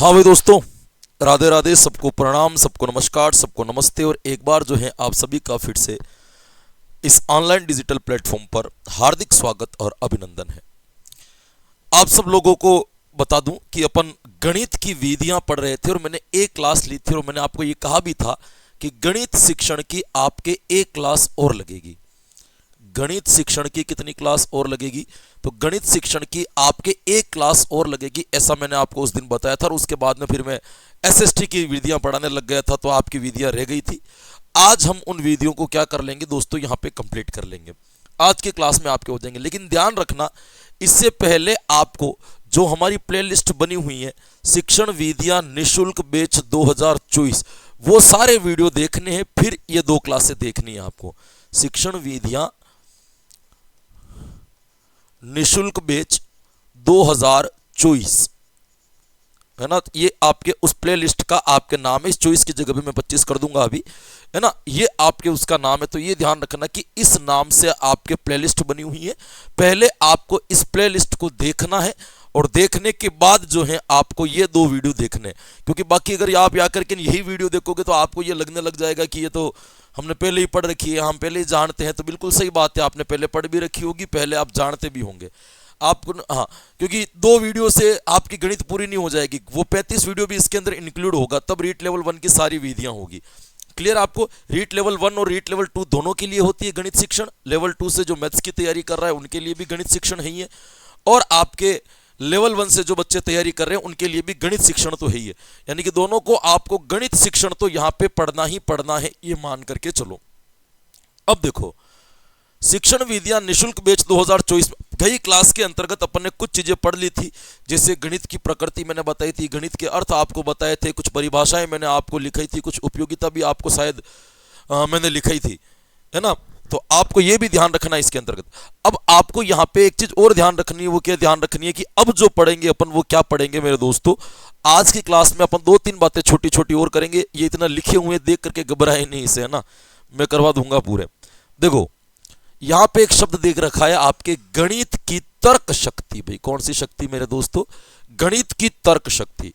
हाँ भाई दोस्तों, राधे राधे, सबको प्रणाम, सबको नमस्कार, सबको नमस्ते। और एक बार जो है आप सभी का फिर से इस ऑनलाइन डिजिटल प्लेटफॉर्म पर हार्दिक स्वागत और अभिनंदन है। आप सब लोगों को बता दूं कि अपन गणित की विधियां पढ़ रहे थे और मैंने एक क्लास ली थी और मैंने आपको ये कहा भी था कि गणित शिक्षण की आपके एक क्लास और लगेगी। गणित शिक्षण की कितनी क्लास और लगेगी? तो गणित शिक्षण की आपके एक क्लास और लगेगी, ऐसा मैंने आपको उस दिन बताया था। और उसके बाद में फिर मैं एसएसटी की विधियां पढ़ाने लग गया था, तो आपकी विधियां रह गई थी। आज हम उन विधियों को क्या कर लेंगे दोस्तों, यहाँ पे कंप्लीट कर लेंगे। आज के क्लास में आपके हो जाएंगे, लेकिन ध्यान रखना इससे पहले आपको जो हमारी प्लेलिस्ट बनी हुई है शिक्षण विधियां निःशुल्क बैच 2024, वो सारे वीडियो देखने हैं, फिर ये दो क्लासें देखनी है आपको। शिक्षण विधियां निःशुल्क बैच 2024 है ना, ये आपके उस प्लेलिस्ट का आपके नाम है। इस 24 की जगह पे मैं 25 कर दूंगा अभी, है ना। ये आपके उसका नाम है, तो ये ध्यान रखना कि इस नाम से आपके प्लेलिस्ट बनी हुई है। पहले आपको इस प्लेलिस्ट को देखना है और देखने के बाद जो है आपको ये दो वीडियो देखने, क्योंकि बाकी अगर आप या करके यही वीडियो देखोगे तो आपको ये लगने लग जाएगा कि ये तो हमने पहले ही पढ़ रखी है, हम पहले ही जानते हैं। तो बिल्कुल सही बात है, आपने पहले पढ़ भी रखी होगी, पहले आप जानते भी होंगे आपको। हाँ, क्योंकि दो वीडियो से आपकी गणित पूरी नहीं हो जाएगी, वो 35 वीडियो भी इसके अंदर इंक्लूड होगा, तब रीट लेवल 1 की सारी विधियां होगी। क्लियर आपको? रीट लेवल 1 और रीट लेवल 2 दोनों के लिए होती है गणित शिक्षण। लेवल 2 से जो मैथ्स की तैयारी कर रहा है उनके लिए भी गणित शिक्षण है ही है, और आपके लेवल 1 से जो बच्चे तैयारी कर रहे हैं उनके लिए भी गणित शिक्षण तो है ही है। यानी कि दोनों को आपको गणित शिक्षण तो यहाँ पे पढ़ना ही पढ़ना है, ये मान करके चलो। अब देखो, शिक्षण विधियां निःशुल्क बैच 2024 गई क्लास के अंतर्गत अपन ने कुछ चीजें पढ़ ली थी, जैसे गणित की प्रकृति मैंने बताई थी, गणित के अर्थ आपको बताए थे, कुछ परिभाषाएं मैंने आपको लिखाई थी, कुछ उपयोगिता भी आपको शायद मैंने लिखाई थी, है ना। तो आपको यह भी ध्यान रखना है इसके अंतर्गत। अब आपको यहाँ पे एक चीज और ध्यान रखनी है, वो क्या ध्यान रखनी है कि अब जो पढ़ेंगे अपन वो क्या पढ़ेंगे मेरे दोस्तों। आज की क्लास में अपन 2-3 बातें छोटी छोटी और करेंगे। ये इतना लिखे हुए देख करके घबराए नहीं इसे, है ना, मैं करवा दूंगा पूरे। देखो, यहां पे एक शब्द देख रखा है आपके, गणित की तर्क शक्ति। भाई कौन सी शक्ति मेरे दोस्तों? गणित की तर्क शक्ति।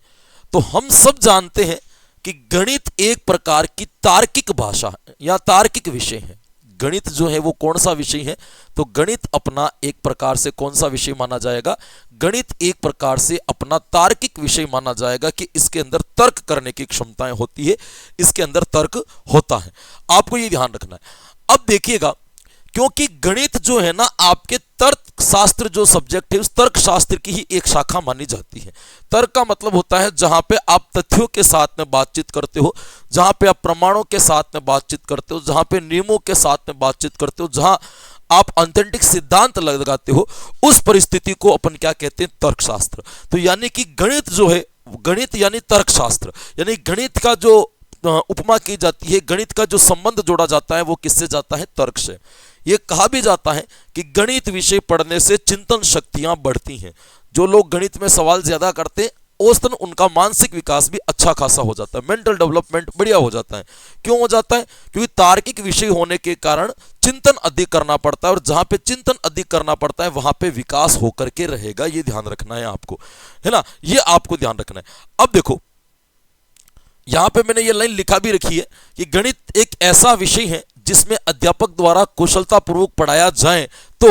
तो हम सब जानते हैं कि गणित एक प्रकार की तार्किक भाषा या तार्किक विषय है। गणित जो है वो कौन सा विषय है? तो गणित अपना एक प्रकार से कौन सा विषय माना जाएगा? गणित एक प्रकार से अपना तार्किक विषय माना जाएगा कि इसके अंदर तर्क करने की क्षमताएं होती है, इसके अंदर तर्क होता है। आपको ये ध्यान रखना है। अब देखिएगा, क्योंकि गणित जो है ना आपके तर्क शास्त्र जो सब्जेक्ट है उस तर्क शास्त्र की ही एक शाखा मानी जाती है। तर्क का मतलब होता है जहां पे आप तथ्यों के साथ में बातचीत करते हो, जहां पे आप प्रमाणों के साथ में बातचीत करते हो, जहां पे नियमों के साथ में बातचीत करते हो, जहां आप ऑथेंटिक सिद्धांत लगाते हो, उस परिस्थिति को अपन क्या कहते हैं? तर्कशास्त्र। तो यानी कि गणित जो है, गणित यानी तर्कशास्त्र, यानी गणित का जो उपमा की जाती है, गणित का जो संबंध जोड़ा जाता है वो किससे जाता है? तर्क से। ये कहा भी जाता है कि गणित विषय पढ़ने से चिंतन शक्तियां बढ़ती हैं। जो लोग गणित में सवाल ज्यादा करते हैं औसतन उनका मानसिक विकास भी अच्छा खासा हो जाता है, मेंटल डेवलपमेंट बढ़िया हो जाता है। क्यों हो जाता है? क्योंकि तार्किक विषय होने के कारण चिंतन अधिक करना पड़ता है, और जहां पे चिंतन अधिक करना पड़ता है वहां पे विकास होकर के रहेगा। ये ध्यान रखना है आपको, है ना, ये आपको ध्यान रखना है। अब देखो, यहां पे मैंने ये लाइन लिखा भी रखी है कि गणित एक ऐसा विषय है जिसमें अध्यापक द्वारा कुशलतापूर्वक पढ़ाया जाए तो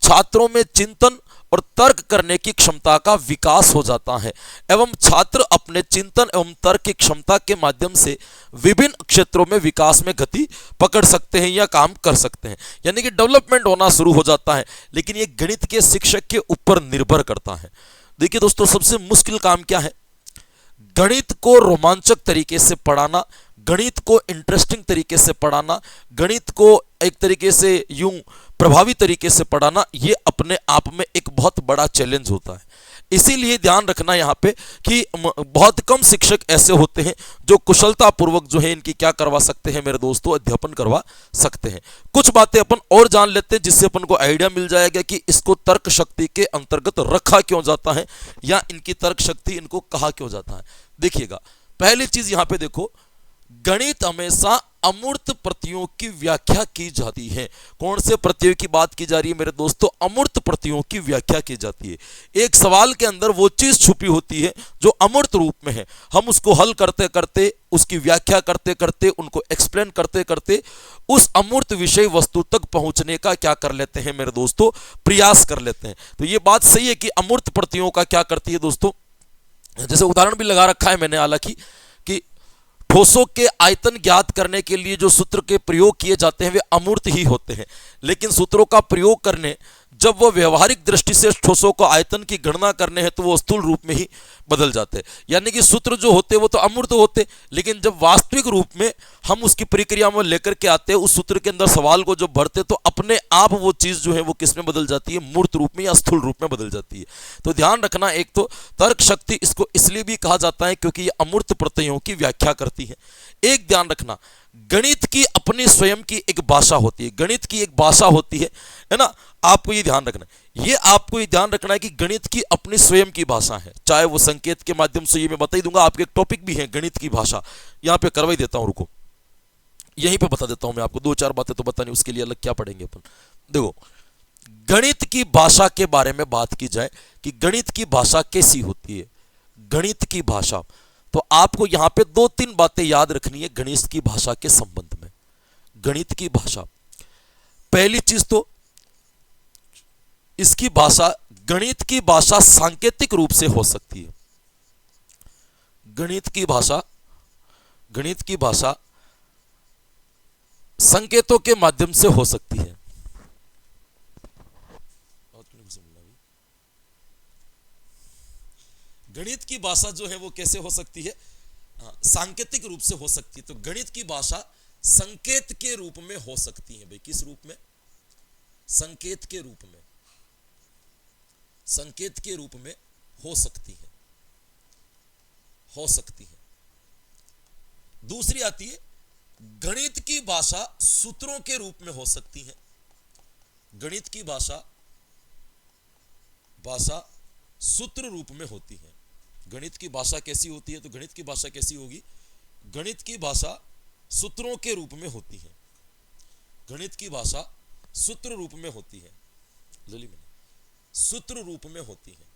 छात्रों में चिंतन और तर्क करने की क्षमता का विकास हो जाता है, एवं छात्र अपने चिंतन एवं तर्क की क्षमता के माध्यम से विभिन्न क्षेत्रों में विकास में गति पकड़ सकते हैं या काम कर सकते हैं। यानी कि डेवलपमेंट होना शुरू हो जाता है। लेकिन ये गणित के शिक्षक के ऊपर निर्भर करता है। देखिए दोस्तों, सबसे मुश्किल काम क्या है? गणित को रोमांचक तरीके से पढ़ाना, गणित को इंटरेस्टिंग तरीके से पढ़ाना, गणित को एक तरीके से यूं प्रभावी तरीके से पढ़ाना, ये अपने आप में एक बहुत बड़ा चैलेंज होता है। इसीलिए ध्यान रखना यहाँ पे कि बहुत कम शिक्षक ऐसे होते हैं जो कुशलतापूर्वक जो है इनकी क्या करवा सकते हैं मेरे दोस्तों? अध्यापन करवा सकते हैं। कुछ बातें अपन और जान लेते हैं जिससे अपन को आइडिया मिल जाएगा कि इसको तर्क शक्ति के अंतर्गत रखा क्यों जाता है, या इनकी तर्क शक्ति इनको कहा क्यों जाता है। देखिएगा, पहली चीज यहाँ पे देखो, गणित हमेशा अमूर्त प्रत्ययों की व्याख्या की जाती है। कौन से प्रत्ययों की बात की जा रही है मेरे दोस्तों? अमूर्त प्रत्ययों की व्याख्या की जाती है। एक सवाल के अंदर वो चीज छुपी होती है जो अमूर्त रूप में है, हम उसको हल करते करते, उसकी व्याख्या करते करते, उनको एक्सप्लेन करते करते उस अमूर्त विषय वस्तु तक पहुंचने का क्या कर लेते हैं मेरे दोस्तों? प्रयास कर लेते हैं। तो ये बात सही है कि अमूर्त प्रत्ययों का क्या करती है दोस्तों? जैसे उदाहरण भी लगा रखा है मैंने, हालांकि कि ठोसों के आयतन ज्ञात करने के लिए जो सूत्र के प्रयोग किए जाते हैं वे अमूर्त ही होते हैं, लेकिन सूत्रों का प्रयोग करने जब वो व्यवहारिक दृष्टि से ठोसों को आयतन की गणना करने हैं तो वो स्थूल रूप में ही बदल जाते हैं। यानी कि सूत्र जो होते हैं वो तो अमूर्त होते, लेकिन जब वास्तविक रूप में हम उसकी प्रक्रिया में लेकर के आते हैं, उस सूत्र के अंदर सवाल को जब भरते तो अपने आप वो चीज जो है वो किस में बदल जाती है? मूर्त रूप में या स्थूल रूप में बदल जाती है। तो ध्यान रखना, एक तो तर्क शक्ति इसको इसलिए भी कहा जाता है क्योंकि ये अमूर्त प्रत्ययों की व्याख्या करती है। एक ध्यान रखना, गणित की अपनी स्वयं की एक भाषा होती है, गणित की एक भाषा होती है ना। आपको ये ध्यान रखना है, ये आपको ये ध्यान रखना है कि गणित की अपनी स्वयं की भाषा है, चाहे वो संकेत के माध्यम से, ये मैं बता ही दूंगा, आपके एक टॉपिक भी है गणित की भाषा, यहां पे करवा ही देता हूं, रुको यहीं पे बता देता हूं मैं आपको, दो चार बातें तो बतानी, उसके लिए अलग क्या पढ़ेंगे अपन। देखो, गणित की भाषा के बारे में बात की जाए कि गणित की भाषा कैसी होती है, गणित की भाषा, तो आपको यहां पे दो तीन बातें याद रखनी है गणित की भाषा के संबंध में। गणित की भाषा, पहली चीज तो इसकी भाषा, गणित की भाषा सांकेतिक रूप से हो सकती है। गणित की भाषा, गणित की भाषा संकेतों के माध्यम से हो सकती है। गणित की भाषा जो है वो कैसे हो सकती है? सांकेतिक रूप से हो सकती है। तो गणित की भाषा संकेत के रूप में हो सकती है भाई। किस रूप में? संकेत के रूप में, संकेत के रूप में हो सकती है, हो सकती है। दूसरी आती है, गणित की भाषा सूत्रों के रूप में हो सकती है। गणित की भाषा, भाषा सूत्र रूप में होती है। गणित की भाषा कैसी होती है? तो गणित की भाषा कैसी होगी? गणित की भाषा सूत्रों के रूप में होती है। गणित की भाषा सूत्र रूप में होती है, सूत्र रूप में होती है,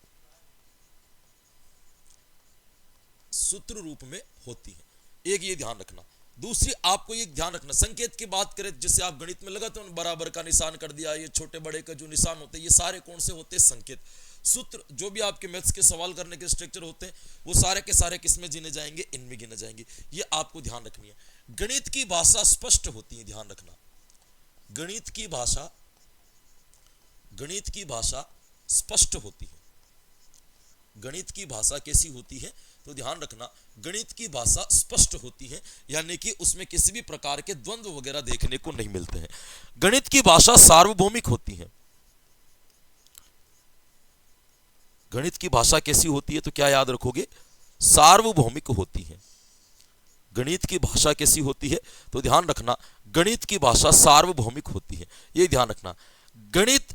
सूत्र रूप में होती है। एक ये ध्यान रखना। दूसरी आपको ये ध्यान रखना, संकेत की बात करें, जैसे आप गणित में लगाते हो बराबर का निशान कर दिया, ये छोटे बड़े का जो निशान होते हैं, ये सारे कौन से होते हैं? संकेत। सूत्र, जो भी आपके मैथ्स के सवाल करने के स्ट्रक्चर होते हैं वो सारे के सारे किसमें गिने जाएंगे? इनमें गिने जाएंगे। ये आपको ध्यान रखनी है। गणित की भाषा स्पष्ट होती है, ध्यान रखना। गणित की भाषा, गणित की भाषा स्पष्ट होती है। गणित की भाषा कैसी होती है? तो ध्यान रखना, गणित की भाषा स्पष्ट होती है, यानी कि उसमें किसी भी प्रकार के द्वंद्व वगैरह देखने को नहीं मिलते हैं। गणित की भाषा सार्वभौमिक होती है। गणित की भाषा कैसी होती है? तो क्या याद रखोगे? सार्वभौमिक होती है। गणित की भाषा कैसी होती है? तो ध्यान रखना, गणित की भाषा सार्वभौमिक होती है, ये ध्यान रखना। गणित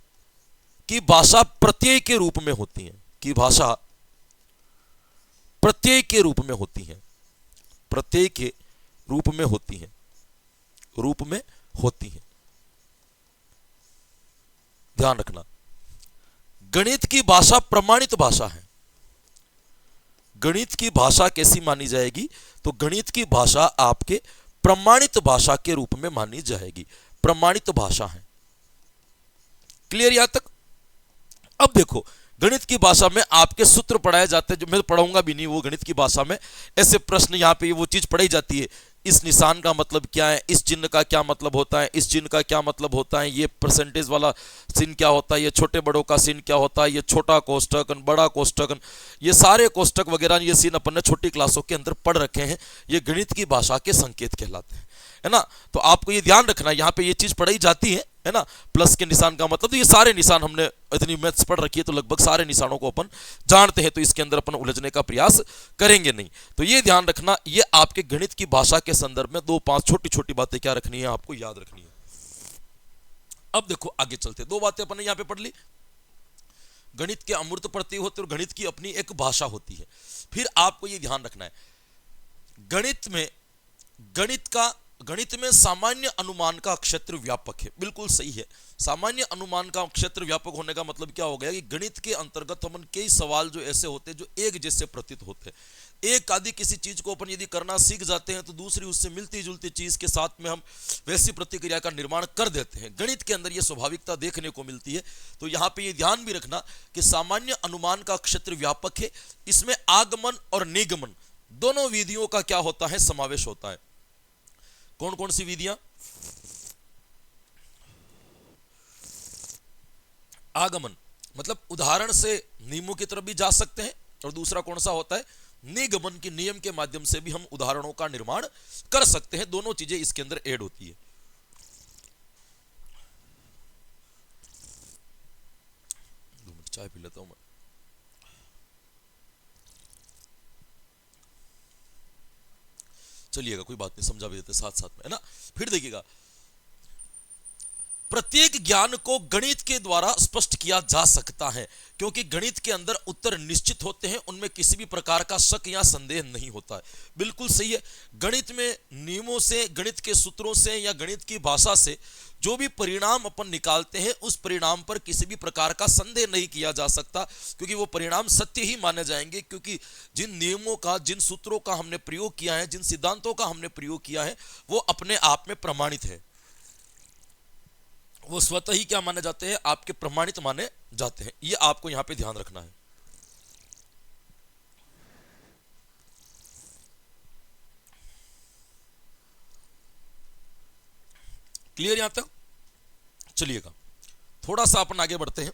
की भाषा प्रत्यय के रूप में होती है, की भाषा प्रत्यय के रूप में होती है, प्रत्यय के रूप में होती है, रूप में होती है। ध्यान रखना, गणित की भाषा प्रमाणित भाषा है। गणित की भाषा कैसी मानी जाएगी? तो गणित की भाषा आपके प्रमाणित भाषा के रूप में मानी जाएगी, प्रमाणित भाषा है। क्लियर यहां तक? अब देखो, गणित की भाषा में आपके सूत्र पढ़ाए जाते हैं, जो मैं पढ़ाऊंगा भी नहीं वो गणित की भाषा में। ऐसे प्रश्न यहाँ पे वो चीज पढ़ाई जाती है, इस निशान का मतलब क्या है, इस चिन्ह का क्या मतलब होता है, इस चिन्ह का क्या मतलब होता है, ये परसेंटेज वाला चिन्ह क्या होता है, ये छोटे बड़ों का चिन्ह क्या होता है, ये छोटा कोष्टक, बड़ा कोष्टक, ये सारे कोष्टक वगैरह ये चिन्ह अपन ने छोटी क्लासों के अंदर पढ़ रखे हैं। ये गणित की भाषा के संकेत कहलाते हैं, है ना। तो आपको ये ध्यान रखना, यहाँ पे ये चीज पढ़ाई जाती है ना। प्लस के निशान का मतलब, तो ये सारे निशान हमने इतनी मैथ्स पढ़ रखी है तो लगभग सारे निशानों को अपन जानते हैं, तो इसके अंदर अपन उलझने का प्रयास करेंगे नहीं। तो ये ध्यान रखना, ये आपके गणित की भाषा के संदर्भ में दो पांच छोटी छोटी बातें क्या रखनी है, आपको याद रखनी है। अब देखो आगे चलते, दो बातें अपन ने यहां पे पढ़ ली, गणित के अमूर्त प्रत्यय होते और गणित की अपनी एक भाषा होती है। फिर आपको ये ध्यान रखना है, गणित में गणित का गणित में सामान्य अनुमान का क्षेत्र व्यापक है, बिल्कुल सही है। सामान्य अनुमान का क्षेत्र व्यापक होने का मतलब क्या हो गया कि गणित के अंतर्गत हम कई सवाल जो ऐसे होते हैं जो एक जैसे प्रतीत होते हैं। एक आदि किसी चीज को अपन यदि करना सीख जाते हैं तो दूसरी उससे मिलती जुलती चीज के साथ में हम वैसी प्रतिक्रिया का निर्माण कर देते हैं। गणित के अंदर यह स्वाभाविकता देखने को मिलती है। तो यहाँ पे ये ध्यान भी रखना कि सामान्य अनुमान का क्षेत्र व्यापक है। इसमें आगमन और निगमन दोनों विधियों का क्या होता है, समावेश होता है। कौन कौन सी विधियां? आगमन मतलब उदाहरण से नियमों की तरफ भी जा सकते हैं, और दूसरा कौन सा होता है, निगमन की नियम के माध्यम से भी हम उदाहरणों का निर्माण कर सकते हैं। दोनों चीजें इसके अंदर ऐड होती है। दो मिनट चाय पी लेता हूं मैं। चलिएगा, कोई बात नहीं, समझा भी देते साथ साथ में, है ना। फिर देखिएगा, प्रत्येक ज्ञान को गणित के द्वारा स्पष्ट किया जा सकता है, क्योंकि गणित के अंदर उत्तर निश्चित होते हैं, उनमें किसी भी प्रकार का शक या संदेह नहीं होता है। बिल्कुल सही है। गणित में नियमों से, गणित के सूत्रों से या गणित की भाषा से जो भी परिणाम अपन निकालते हैं उस परिणाम पर किसी भी प्रकार का संदेह नहीं किया जा सकता, क्योंकि वो परिणाम सत्य ही माने जाएंगे। क्योंकि जिन नियमों का, जिन सूत्रों का हमने प्रयोग किया है, जिन सिद्धांतों का हमने प्रयोग किया है, वो अपने आप में प्रमाणित है। वो स्वतः ही क्या माने जाते हैं, आपके प्रमाणित माने जाते हैं। ये आपको यहां पे ध्यान रखना है। क्लियर यहां तक? चलिएगा, थोड़ा सा अपन आगे बढ़ते हैं।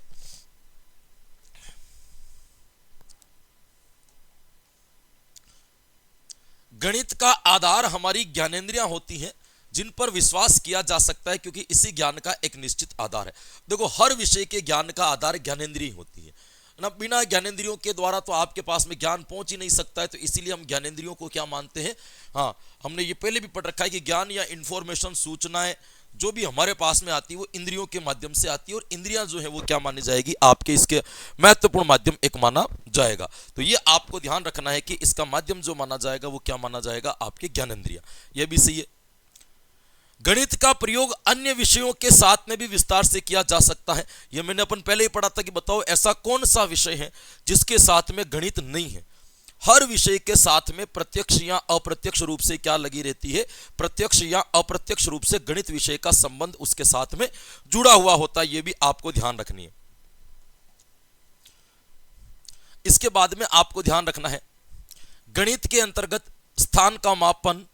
गणित का आधार हमारी ज्ञानेंद्रियां होती हैं, जिन पर विश्वास किया जा सकता है, क्योंकि इसी ज्ञान का एक निश्चित आधार है। देखो, हर विषय के ज्ञान का आधार ज्ञानेंद्रिय होती है ना। बिना ज्ञानेंद्रियों के द्वारा तो आपके पास में ज्ञान पहुंच ही नहीं सकता है। तो इसीलिए हम ज्ञानेंद्रियों को क्या मानते हैं, हाँ, हमने ये पहले भी पढ़ रखा है कि ज्ञान या इंफॉर्मेशन, सूचनाएं जो भी हमारे पास में आती है वो इंद्रियों के माध्यम से आती है, और इंद्रियां जो है वो क्या मानी जाएगी, आपके इसके महत्वपूर्ण माध्यम एक माना जाएगा। तो ये आपको ध्यान रखना है कि इसका माध्यम जो माना जाएगा वो क्या माना जाएगा, आपके ज्ञानेंद्रिया। ये भी सही है। गणित का प्रयोग अन्य विषयों के साथ में भी विस्तार से किया जा सकता है। यह मैंने अपन पहले ही पढ़ा था कि बताओ ऐसा कौन सा विषय है जिसके साथ में गणित नहीं है। हर विषय के साथ में प्रत्यक्ष या अप्रत्यक्ष रूप से क्या लगी रहती है, प्रत्यक्ष या अप्रत्यक्ष रूप से गणित विषय का संबंध उसके साथ में जुड़ा हुआ होता है। यह भी आपको ध्यान रखनी है। इसके बाद में आपको ध्यान रखना है, गणित के अंतर्गत स्थान का मापन,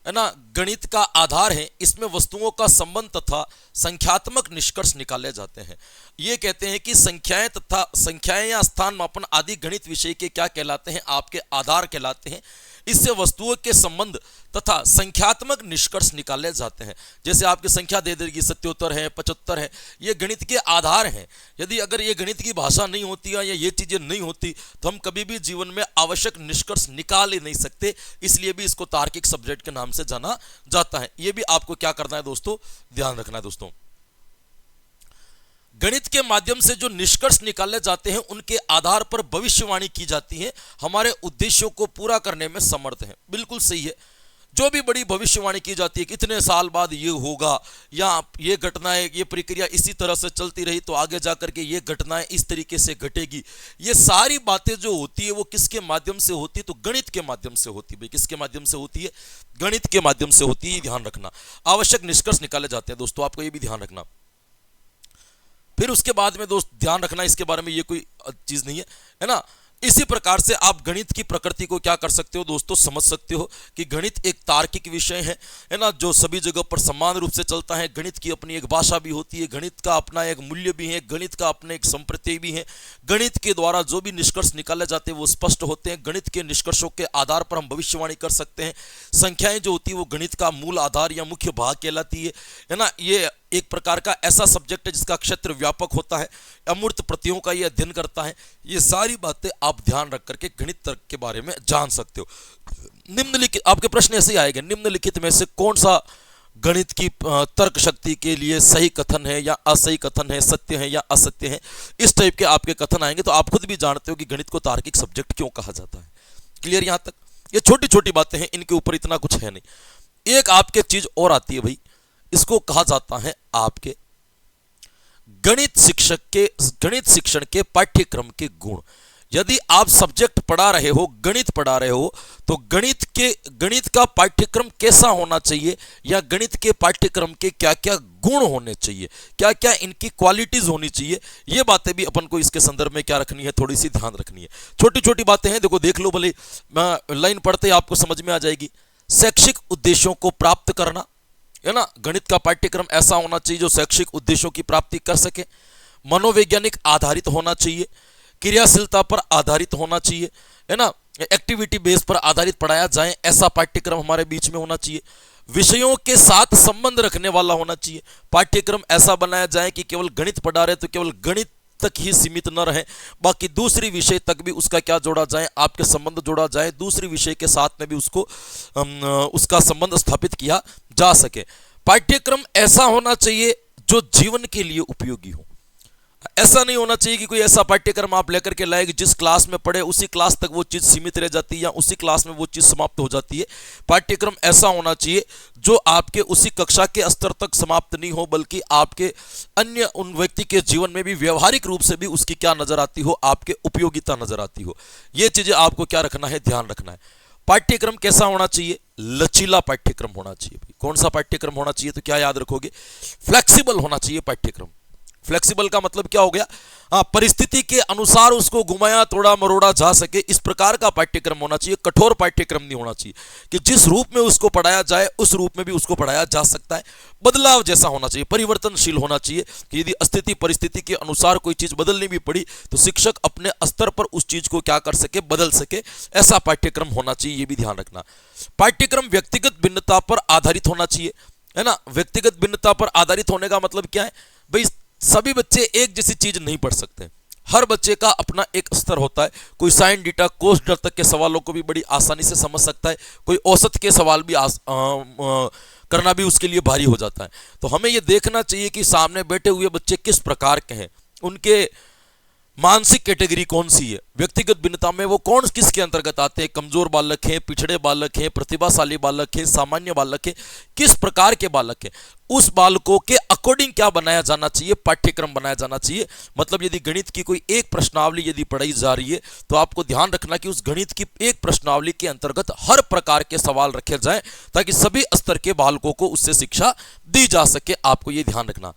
है ना, गणित का आधार है। इसमें वस्तुओं का संबंध तथा संख्यात्मक निष्कर्ष निकाले जाते हैं। ये कहते हैं कि संख्याएं या स्थान मापन आदि गणित विषय के क्या कहलाते हैं, आपके आधार कहलाते हैं। इससे वस्तुओं के संबंध तथा संख्यात्मक निष्कर्ष निकाले जाते हैं। जैसे आपकी संख्या दे देगी 77 है, 75 है, ये गणित के आधार हैं। यदि अगर ये गणित की भाषा नहीं होती या ये चीजें नहीं होती तो हम कभी भी जीवन में आवश्यक निष्कर्ष निकाल ही नहीं सकते। इसलिए भी इसको तार्किक सब्जेक्ट के नाम से जाना जाता है। ये भी आपको क्या करना है दोस्तों, ध्यान रखना है। दोस्तों, गणित के माध्यम से जो निष्कर्ष निकाले जाते हैं उनके आधार पर भविष्यवाणी की जाती है, हमारे उद्देश्यों को पूरा करने में समर्थ है। बिल्कुल सही है। जो भी बड़ी भविष्यवाणी की जाती है, कितने साल बाद ये होगा, या ये घटनाएं, ये प्रक्रिया इसी तरह से चलती रही तो आगे जाकर के ये घटनाएं इस तरीके से घटेगी, ये सारी बातें जो होती है वो किसके माध्यम से होती है, तो गणित के माध्यम से होती है। भाई किसके माध्यम से होती है, गणित के माध्यम से होती है। ध्यान रखना, आवश्यक निष्कर्ष निकाले जाते हैं। दोस्तों, आपको ये भी ध्यान रखना। फिर उसके बाद में दोस्त ध्यान रखना, इसके बारे में ये कोई चीज नहीं है ना। इसी प्रकार से आप गणित की प्रकृति को क्या कर सकते हो दोस्तों, समझ सकते हो कि गणित एक तार्किक विषय है ना, जो सभी जगह पर समान रूप से चलता है। गणित की अपनी एक भाषा भी होती है, गणित का अपना एक मूल्य भी है, गणित का अपना एक संप्रत्यय भी है। गणित के द्वारा जो भी निष्कर्ष निकाले जाते हैं वो स्पष्ट होते हैं। गणित के निष्कर्षों के आधार पर हम भविष्यवाणी कर सकते हैं। संख्याएं जो होती है वो गणित का मूल आधार या मुख्य भाग कहलाती है ना। ये एक प्रकार का ऐसा सब्जेक्ट है जिसका क्षेत्र व्यापक होता है, अमूर्त प्रत्ययों का ये अध्ययन करता है। ये सारी बातें आप ध्यान रख करके गणित तर्क के बारे में जान सकते हो। निम्नलिखित आपके प्रश्न ऐसे ही आएंगे, निम्नलिखित में से कौन सा गणित की तर्क शक्ति के लिए सही कथन है या असही कथन है, सत्य है या असत्य है, इस टाइप के आपके कथन आएंगे। तो आप खुद भी जानते हो कि गणित को तार्किक सब्जेक्ट क्यों कहा जाता है। क्लियर यहां तक? ये छोटी छोटी बातें हैं, इनके ऊपर इतना कुछ है नहीं। एक आपके चीज और आती है भाई, इसको कहा जाता है आपके गणित शिक्षण के पाठ्यक्रम के गुण। यदि आप सब्जेक्ट पढ़ा रहे हो, गणित पढ़ा रहे हो, तो गणित का पाठ्यक्रम कैसा होना चाहिए, या गणित के पाठ्यक्रम के क्या क्या गुण होने चाहिए, क्या क्या इनकी क्वालिटीज होनी चाहिए, ये बातें भी अपन को इसके संदर्भ में क्या रखनी है, थोड़ी सी ध्यान रखनी है। छोटी छोटी बातें हैं, देखो देख लो भले, लाइन पढ़ते आपको समझ में आ जाएगी। शैक्षिक उद्देश्यों को प्राप्त करना, है ना, गणित का पाठ्यक्रम ऐसा होना चाहिए जो शैक्षिक उद्देश्यों की प्राप्ति कर सके। मनोवैज्ञानिक आधारित होना चाहिए, क्रियाशीलता पर आधारित होना चाहिए, है ना, एक्टिविटी बेस पर आधारित पढ़ाया जाए, ऐसा पाठ्यक्रम हमारे बीच में होना चाहिए। विषयों के साथ संबंध रखने वाला होना चाहिए, पाठ्यक्रम ऐसा बनाया जाए कि केवल गणित पढ़ा रहे तो केवल गणित तक ही सीमित न रहे, बाकी दूसरी विषय तक भी उसका क्या जोड़ा जाए, आपके संबंध जोड़ा जाए, दूसरी विषय के साथ में भी उसका संबंध स्थापित किया जा सके। पाठ्यक्रम ऐसा होना चाहिए जो जीवन के लिए उपयोगी हो। ऐसा नहीं होना चाहिए कि कोई ऐसा पाठ्यक्रम आप लेकर के लाए कि जिस क्लास में पढ़े उसी क्लास तक वो चीज़ सीमित रह जाती है, या उसी क्लास में वो चीज़ समाप्त हो जाती है। पाठ्यक्रम ऐसा होना चाहिए जो आपके उसी कक्षा के स्तर तक समाप्त नहीं हो, बल्कि आपके अन्य उन व्यक्ति के जीवन में भी व्यवहारिक रूप से भी उसकी क्या नजर आती हो, आपके उपयोगिता नजर आती हो। ये चीज़ें आपको क्या रखना है, ध्यान रखना है। पाठ्यक्रम कैसा होना चाहिए, लचीला पाठ्यक्रम होना चाहिए। कौन सा पाठ्यक्रम होना चाहिए, तो क्या याद रखोगे, फ्लेक्सिबल होना चाहिए पाठ्यक्रम। फ्लेक्सिबल का मतलब क्या हो गया, हाँ, परिस्थिति के अनुसार उसको घुमाया तोड़ा मरोड़ा जा सके, इस प्रकार का पाठ्यक्रम होना चाहिए। कठोर पाठ्यक्रम नहीं होना चाहिए कि जिस रूप में उसको पढ़ाया जाए उस रूप में भी उसको पढ़ाया जा सकता है। बदलाव जैसा होना चाहिए, परिवर्तनशील होना चाहिए कि यदि स्थिति परिस्थिति के अनुसार कोई चीज बदलनी भी पड़ी तो शिक्षक अपने स्तर पर उस चीज को क्या कर सके, बदल सके, ऐसा पाठ्यक्रम होना चाहिए, ये भी ध्यान रखना। पाठ्यक्रम व्यक्तिगत भिन्नता पर आधारित होना चाहिए, है ना। व्यक्तिगत भिन्नता पर आधारित होने का मतलब क्या है भाई, सभी बच्चे एक जैसी चीज नहीं पढ़ सकते, हर बच्चे का अपना एक स्तर होता है। कोई साइन डीटा कोस डर तक के सवालों को भी बड़ी आसानी से समझ सकता है, कोई औसत के सवाल भी करना भी उसके लिए भारी हो जाता है। तो हमें यह देखना चाहिए कि सामने बैठे हुए बच्चे किस प्रकार के हैं, उनके मानसिक कैटेगरी कौन सी है, व्यक्तिगत भिन्नता में वो कौन किसके अंतर्गत आते हैं, कमजोर बालक हैं, पिछड़े बालक हैं, प्रतिभाशाली बालक हैं, सामान्य बालक हैं, किस प्रकार के बालक हैं, उस बालकों के अकॉर्डिंग क्या बनाया जाना चाहिए, पाठ्यक्रम बनाया जाना चाहिए। मतलब यदि गणित की कोई एक प्रश्नावली यदि पढ़ाई जा रही है तो आपको ध्यान रखना कि उस गणित की एक प्रश्नावली के अंतर्गत हर प्रकार के सवाल रखे जाएं ताकि सभी स्तर के बालकों को उससे शिक्षा दी जा सके। आपको यह ध्यान रखना।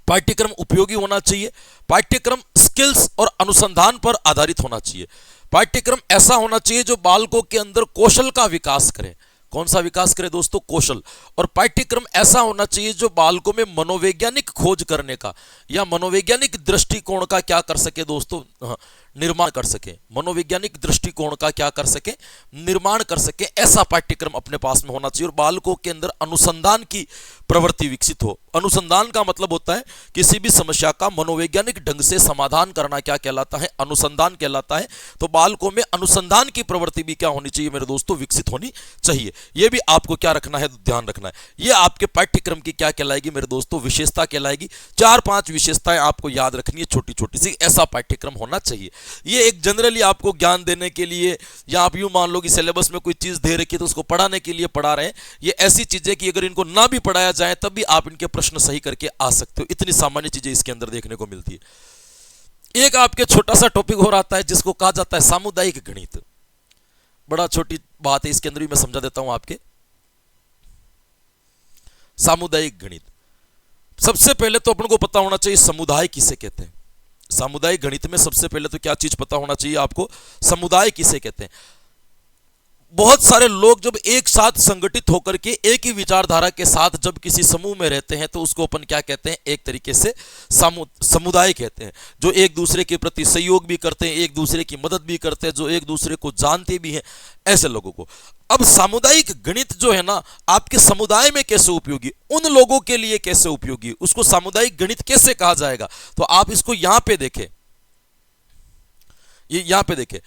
पाठ्यक्रम उपयोगी होना चाहिए, पाठ्यक्रम स्किल्स और अनुसंधान पर आधारित होना चाहिए। पाठ्यक्रम ऐसा होना चाहिए जो बालकों के अंदर कौशल का विकास करे। कौन सा विकास करे दोस्तों, कौशल। और पाठ्यक्रम ऐसा होना चाहिए जो बालकों में मनोवैज्ञानिक खोज करने का या मनोवैज्ञानिक दृष्टिकोण का क्या कर सके दोस्तों, निर्माण कर सके। मनोवैज्ञानिक दृष्टिकोण का क्या कर सके, निर्माण कर सके, ऐसा पाठ्यक्रम अपने पास में होना चाहिए। और बालकों के अंदर अनुसंधान की प्रवृत्ति विकसित हो। अनुसंधान का मतलब होता है किसी भी समस्या का मनोवैज्ञानिक ढंग से समाधान करना, क्या कहलाता है, अनुसंधान कहलाता है। तो बालकों में अनुसंधान की प्रवृत्ति भी क्या होनी चाहिए मेरे दोस्तों, विकसित होनी चाहिए। यह भी आपको क्या रखना है, ध्यान रखना है। यह आपके पाठ्यक्रम की क्या कहलाएगी मेरे दोस्तों, विशेषता कहलाएगी। 4-5 विशेषताएं आपको याद रखनी है, छोटी छोटी सी, ऐसा पाठ्यक्रम होना चाहिए। ये एक जनरली आपको ज्ञान देने के लिए, या आप यूं मान लो कि सिलेबस में कोई चीज दे रखी है तो उसको पढ़ाने के लिए पढ़ा रहे हैं। ये ऐसी चीजें कि अगर इनको ना भी पढ़ाया जाए तब भी आप इनके प्रश्न सही करके आ सकते हो। इतनी सामान्य चीजें इसके अंदर देखने को मिलती है। एक आपके छोटा सा टॉपिक और आता है जिसको कहा जाता है सामुदायिक गणित। बड़ा छोटी बात है, इसके अंदर भी मैं समझा देता हूं आपके। सामुदायिक गणित, सबसे पहले तो अपन को पता होना चाहिए समुदाय किसे कहते हैं। सामुदायिक गणित में सबसे पहले तो क्या चीज पता होना चाहिए आपको, समुदाय किसे कहते हैं। बहुत सारे लोग जब एक साथ संगठित होकर के एक ही विचारधारा के साथ जब किसी समूह में रहते हैं तो उसको अपन क्या कहते हैं, एक तरीके से समुदाय कहते हैं। जो एक दूसरे के प्रति सहयोग भी करते हैं, एक दूसरे की मदद भी करते हैं, जो एक दूसरे को जानते भी हैं, ऐसे लोगों को। अब सामुदायिक गणित जो है ना, आपके समुदाय में कैसे उपयोगी, उन लोगों के लिए कैसे उपयोगी, उसको सामुदायिक गणित कैसे कहा जाएगा। तो आप इसको यहां पे देखें, ये यहां पे देखें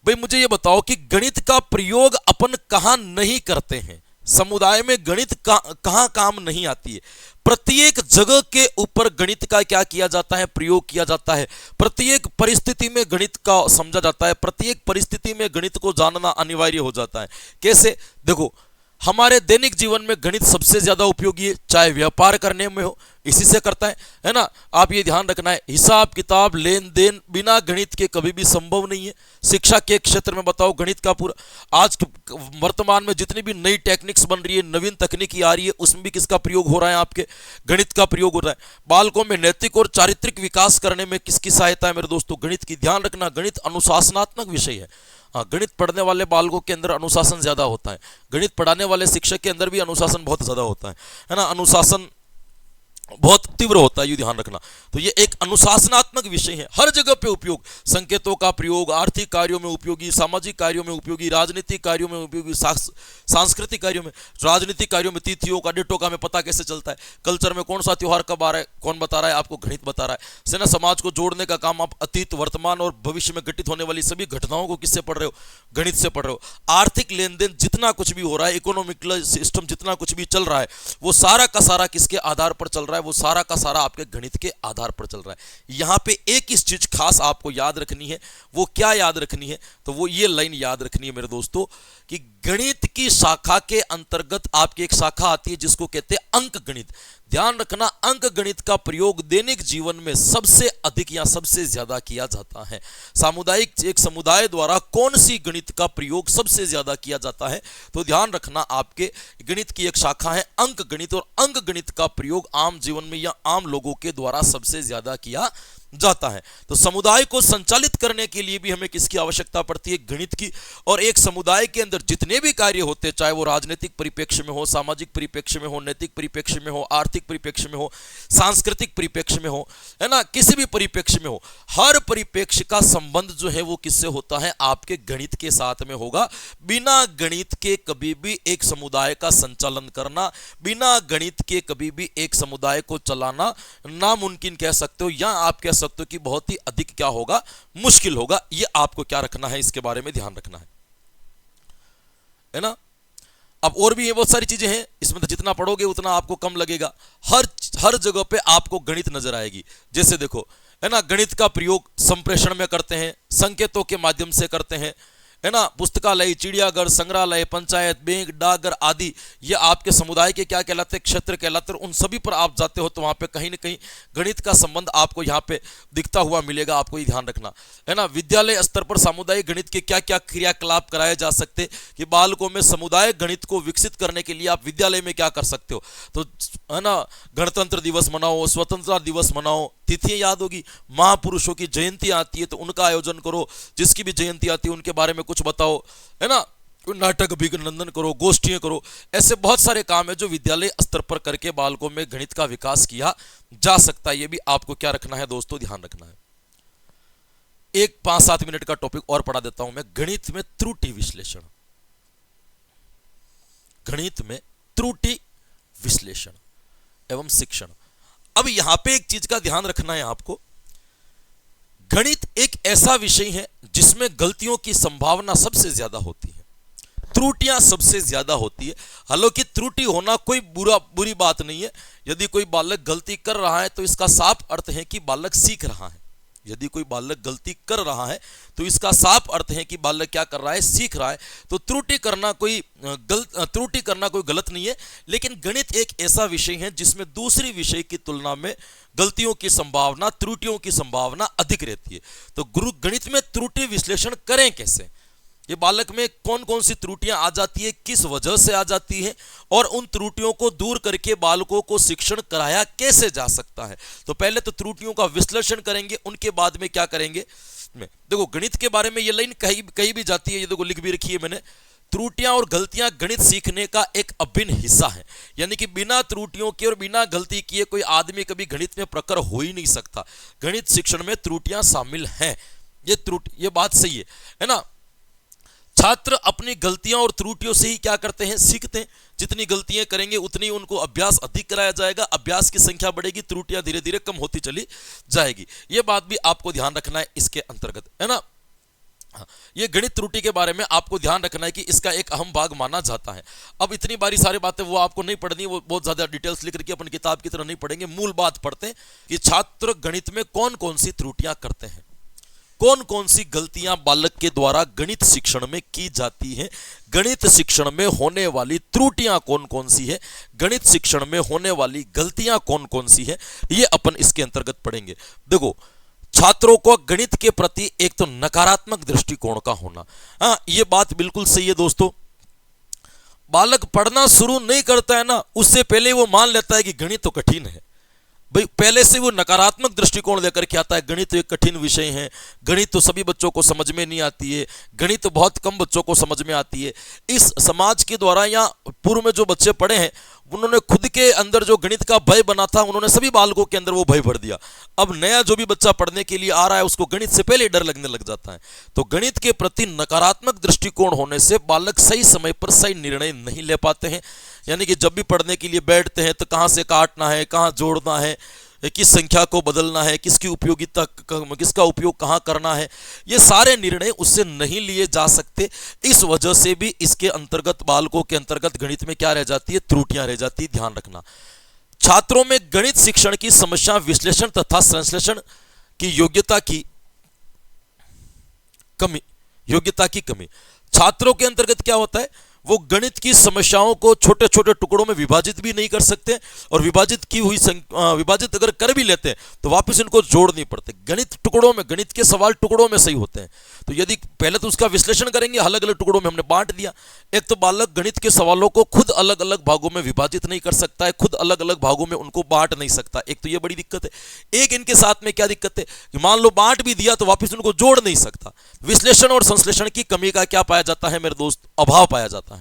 भाई, मुझे ये बताओ कि गणित का प्रयोग अपन कहां नहीं करते हैं, समुदाय में गणित कहां काम नहीं आती है। प्रत्येक जगह के ऊपर गणित का क्या किया जाता है, प्रयोग किया जाता है। प्रत्येक परिस्थिति में गणित का समझा जाता है, प्रत्येक परिस्थिति में गणित को जानना अनिवार्य हो जाता है। कैसे, देखो हमारे दैनिक जीवन में गणित सबसे ज्यादा उपयोगी है, चाहे व्यापार करने में हो, इसी से करता है ना। आप ये ध्यान रखना है, हिसाब किताब लेन देन बिना गणित के कभी भी संभव नहीं है। शिक्षा के क्षेत्र में बताओ गणित का पूरा, आज वर्तमान में जितनी भी नई टेक्निक्स बन रही है, नवीन तकनीकी आ रही है, उसमें भी किसका प्रयोग हो रहा है, आपके गणित का प्रयोग हो रहा है। बालकों में नैतिक और चारित्रिक विकास करने में किसकी सहायता है मेरे दोस्तों, गणित की। ध्यान रखना, गणित अनुशासनात्मक विषय है। हाँ, गणित पढ़ने वाले बालकों के अंदर अनुशासन ज्यादा होता है, गणित पढ़ाने वाले शिक्षक के अंदर भी अनुशासन बहुत ज्यादा होता है ना। अनुशासन बहुत तीव्र होता है, ये ध्यान रखना। तो ये एक अनुशासनात्मक विषय है, हर जगह पे उपयोग, संकेतों का प्रयोग आर्थिक कार्यों में उपयोगी, सामाजिक कार्यों में उपयोगी, राजनीतिक कार्यों में उपयोगी, सांस्कृतिक कार्यों में, राजनीतिक कार्यों में तिथियों का डेटों का हमें पता कैसे चलता है, कल्चर में कौन सा त्योहार कब आ रहा है, कौन बता रहा है आपको, गणित बता रहा है। सेना समाज को जोड़ने का काम आप अतीत, वर्तमान और भविष्य में घटित होने वाली सभी घटनाओं को किससे पढ़ रहे हो, गणित से पढ़ रहे हो। आर्थिक लेन देन जितना कुछ भी हो रहा है, इकोनॉमिकल सिस्टम जितना कुछ भी चल रहा है, वो सारा का सारा किसके आधार पर चल रहा है, वो सारा का सारा आपके गणित के आधार पर चल रहा है। यहां पे एक इस चीज खास आपको याद रखनी है, वो क्या याद रखनी है, तो वो ये लाइन याद रखनी है मेरे दोस्तों, कि गणित की शाखा के अंतर्गत आपकी एक शाखा आती है जिसको कहते हैं अंक गणित। ध्यान रखना, अंक गणित का प्रयोग दैनिक जीवन में सबसे अधिक या सबसे ज्यादा किया जाता है। सामुदायिक, एक समुदाय द्वारा कौन सी गणित का प्रयोग सबसे ज्यादा किया जाता है, तो ध्यान रखना आपके गणित की एक शाखा है अंक गणित, और अंक गणित का प्रयोग आम जीवन में या आम लोगों के द्वारा सबसे ज्यादा किया जाता है। तो समुदाय को संचालित करने के लिए भी हमें किसकी आवश्यकता पड़ती है, गणित की। और एक समुदाय के अंदर जितने भी कार्य होते हैं, चाहे वो राजनीतिक परिप्रेक्ष्य में हो, सामाजिक परिप्रेक्ष्य में हो, नैतिक परिप्रेक्ष्य में हो, आर्थिक परिप्रेक्ष्य में हो, सांस्कृतिक परिप्रेक्ष्य में हो, है ना, किसी भी परिप्रेक्ष्य में हो, हर परिप्रेक्ष्य का संबंध जो है वो किससे होता है, आपके गणित के साथ में होगा। बिना गणित के कभी भी एक समुदाय का संचालन करना, बिना गणित के कभी भी एक समुदाय को चलाना नामुमकिन कह सकते हो, या आप कह सकते हो कि बहुत ही अधिक क्या होगा, मुश्किल होगा। ये आपको क्या रखना है, इसके बारे में ध्यान रखना है ना। अब और भी बहुत सारी चीजें हैं, इसमें तो जितना पढ़ोगे उतना आपको कम लगेगा। हर जगह पे आपको गणित नजर आएगी। जैसे देखो, है ना, गणित का प्रयोग संप्रेषण में करते हैं, संकेतों के माध्यम से करते हैं, है ना। पुस्तकालय, चिड़ियाघर, संग्रहालय, पंचायत, बैंक, डाकघर आदि ये आपके समुदाय के क्या कहलाते हैं, क्षेत्र कहलाते हैं। उन सभी पर आप जाते हो तो वहां पे कहीं ना कहीं गणित का संबंध आपको यहाँ पे दिखता हुआ मिलेगा, आपको ये ध्यान रखना है ना। विद्यालय स्तर पर सामुदायिक गणित के क्या क्या क्रियाकलाप कराए जा सकते, कि बालकों में समुदाय गणित को विकसित करने के लिए आप विद्यालय में क्या कर सकते हो, तो है ना, गणतंत्र दिवस मनाओ, स्वतंत्रता दिवस मनाओ, तिथियां याद होगी, महापुरुषों की जयंती आती है तो उनका आयोजन करो, जिसकी भी जयंती आती है उनके बारे में कुछ बताओ, है ना, नाटक अभिनंदन करो, गोष्ठियां करो। ऐसे बहुत सारे काम है जो विद्यालय स्तर पर करके बालकों में गणित का विकास किया जा सकता है। ये भी आपको क्या रखना है दोस्तों, ध्यान रखना है। एक 5-7 मिनट का टॉपिक और पढ़ा देता हूं मैं, गणित में त्रुटि विश्लेषण। गणित में त्रुटि विश्लेषण एवं शिक्षण। अब यहां पे एक चीज का ध्यान रखना है आपको, गणित एक ऐसा विषय है जिसमें गलतियों की संभावना सबसे ज्यादा होती है, त्रुटियां सबसे ज्यादा होती है। हालांकि त्रुटि होना कोई बुरी बात नहीं है। यदि कोई बालक गलती कर रहा है तो इसका साफ अर्थ है कि बालक सीख रहा है। यदि कोई बालक गलती कर रहा है तो इसका साफ अर्थ है कि बालक क्या कर रहा है, सीख रहा है। तो त्रुटि करना कोई गलत नहीं है। लेकिन गणित एक ऐसा विषय है जिसमें दूसरी विषय की तुलना में गलतियों की संभावना, त्रुटियों की संभावना अधिक रहती है। तो गणित में त्रुटि विश्लेषण करें कैसे, ये बालक में कौन कौन सी त्रुटियां आ जाती है, किस वजह से आ जाती है, और उन त्रुटियों को दूर करके बालकों को शिक्षण कराया कैसे जा सकता है। तो पहले तो त्रुटियों का विश्लेषण करेंगे, उनके बाद में क्या करेंगे, देखो गणित के बारे में ये लाइन कहीं भी जाती है, ये देखो लिख भी रखी है मैंने, त्रुटियां और गलतियां गणित सीखने का एक अभिन्न हिस्सा है। यानी कि बिना त्रुटियों के और बिना गलती किए कोई आदमी कभी गणित में प्रखर हो ही नहीं सकता। गणित शिक्षण में त्रुटियां शामिल हैं, ये बात सही है ना। छात्र अपनी गलतियां और त्रुटियों से ही क्या करते हैं, सीखते हैं। जितनी गलतियां करेंगे उतनी उनको अभ्यास अधिक कराया जाएगा, अभ्यास की संख्या बढ़ेगी, त्रुटियां धीरे धीरे कम होती चली जाएगी। यह बात भी आपको ध्यान रखना है इसके अंतर्गत, है ना। ये गणित त्रुटि के बारे में आपको ध्यान रखना है कि इसका एक अहम भाग माना जाता है। अब इतनी बारी सारी बातें वो आपको नहीं पढ़नी, वो बहुत ज्यादा डिटेल्स लिख करके अपनी किताब की तरह नहीं पढ़ेंगे। मूल बात पढ़ते हैं कि छात्र गणित में कौन कौन सी त्रुटियां करते हैं। कौन कौन सी गलतियां बालक के द्वारा गणित शिक्षण में की जाती हैं, गणित शिक्षण में होने वाली त्रुटियां कौन कौन सी है, गणित शिक्षण में होने वाली गलतियां कौन कौन सी है, ये अपन इसके अंतर्गत पढ़ेंगे। देखो, छात्रों को गणित के प्रति एक तो नकारात्मक दृष्टिकोण का होना, हाँ ये बात बिल्कुल सही है दोस्तों। बालक पढ़ना शुरू नहीं करता है ना, उससे पहले वो मान लेता है कि गणित तो कठिन है। भाई पहले से वो नकारात्मक दृष्टिकोण लेकर के आता है, गणित तो एक कठिन विषय है, गणित तो सभी बच्चों को समझ में नहीं आती है, गणित तो बहुत कम बच्चों को समझ में आती है। इस समाज के द्वारा या पूर्व में जो बच्चे पढ़े हैं उन्होंने खुद के अंदर जो गणित का भय बना था, उन्होंने सभी बालकों के अंदर वो भय भर दिया। अब नया जो भी बच्चा पढ़ने के लिए आ रहा है उसको गणित से पहले डर लगने लग जाता है। तो गणित के प्रति नकारात्मक दृष्टिकोण होने से बालक सही समय पर सही निर्णय नहीं ले पाते हैं। यानी कि जब भी पढ़ने के लिए बैठते हैं तो कहाँ से काटना है, कहाँ जोड़ना है, किस संख्या को बदलना है, किसकी उपयोगिता, किसका उपयोग कहाँ करना है, ये सारे निर्णय उससे नहीं लिए जा सकते। इस वजह से भी इसके अंतर्गत बालकों के अंतर्गत गणित में क्या रह जाती है, त्रुटियां रह जाती है। ध्यान रखना, छात्रों में गणित शिक्षण की समस्या विश्लेषण तथा संश्लेषण की योग्यता की कमी। छात्रों के अंतर्गत क्या होता है, वो गणित की समस्याओं को छोटे छोटे टुकड़ों में विभाजित भी नहीं कर सकते, और विभाजित अगर कर भी लेते हैं तो वापस इनको जोड़ नहीं पड़ते। गणित के सवाल टुकड़ों में सही होते हैं। तो यदि पहले तो उसका विश्लेषण करेंगे, अलग अलग टुकड़ों में हमने बांट दिया। एक तो बालक गणित के सवालों को खुद अलग अलग भागों में विभाजित नहीं कर सकता है, खुद अलग अलग भागों में उनको बांट नहीं सकता। एक तो ये बड़ी दिक्कत है। एक इनके साथ में क्या दिक्कत है कि मान लो बांट भी दिया तो वापस उनको जोड़ नहीं सकता। विश्लेषण और संश्लेषण की कमी का क्या पाया जाता है मेरे दोस्त, अभाव पाया जाता है।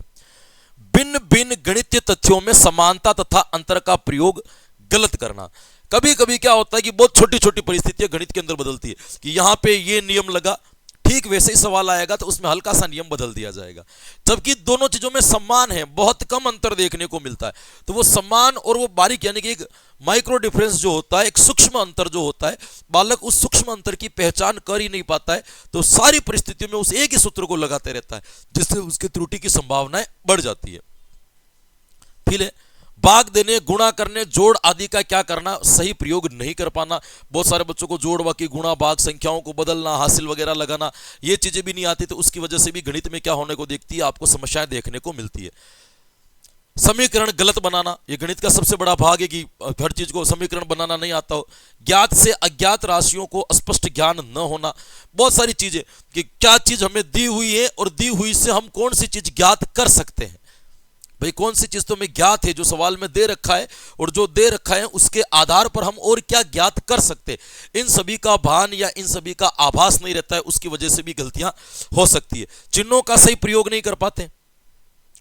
भिन्न भिन्न गणितीय तथ्यों में समानता तथा अंतर का प्रयोग गलत करना। कभी कभी क्या होता है कि बहुत छोटी छोटी परिस्थितियां गणित के अंदर बदलती है कि यहां पे ये नियम लगा, ठीक वैसे ही सवाल आएगा तो उसमें हल्का सा नियम बदल दिया जाएगा, जबकि दोनों चीजों में सम्मान है, बहुत कम अंतर देखने को मिलता है। तो वो सम्मान और वो बारीक यानी कि एक माइक्रो डिफरेंस जो होता है, एक सूक्ष्म अंतर जो होता है, बालक उस सूक्ष्म अंतर की पहचान कर ही नहीं पाता है। तो सारी परिस्थितियों में उस एक ही सूत्र को लगाते रहता है, जिससे उसकी त्रुटि की संभावनाएं बढ़ जाती है। फिर है भाग देने, गुणा करने, जोड़ आदि का क्या करना, सही प्रयोग नहीं कर पाना। बहुत सारे बच्चों को जोड़, बाकी गुणा, भाग, संख्याओं को बदलना, हासिल वगैरह लगाना, ये चीजें भी नहीं आती। तो उसकी वजह से भी गणित में क्या होने को देखती है, आपको समस्याएं देखने को मिलती है। समीकरण गलत बनाना, ये गणित का सबसे बड़ा भाग है कि हर चीज को समीकरण बनाना नहीं आता हो। ज्ञात से अज्ञात राशियों को स्पष्ट ज्ञान न होना। बहुत सारी चीजें कि क्या चीज हमें दी हुई है और दी हुई से हम कौन सी चीज ज्ञात कर सकते हैं। भाई कौन सी चीज तो हमें ज्ञात है, जो सवाल में दे रखा है, और जो दे रखा है उसके आधार पर हम और क्या ज्ञात कर सकते, इन सभी का भान या इन सभी का आभास नहीं रहता है। उसकी वजह से भी गलतियां हो सकती है। चिन्हों का सही प्रयोग नहीं कर पाते,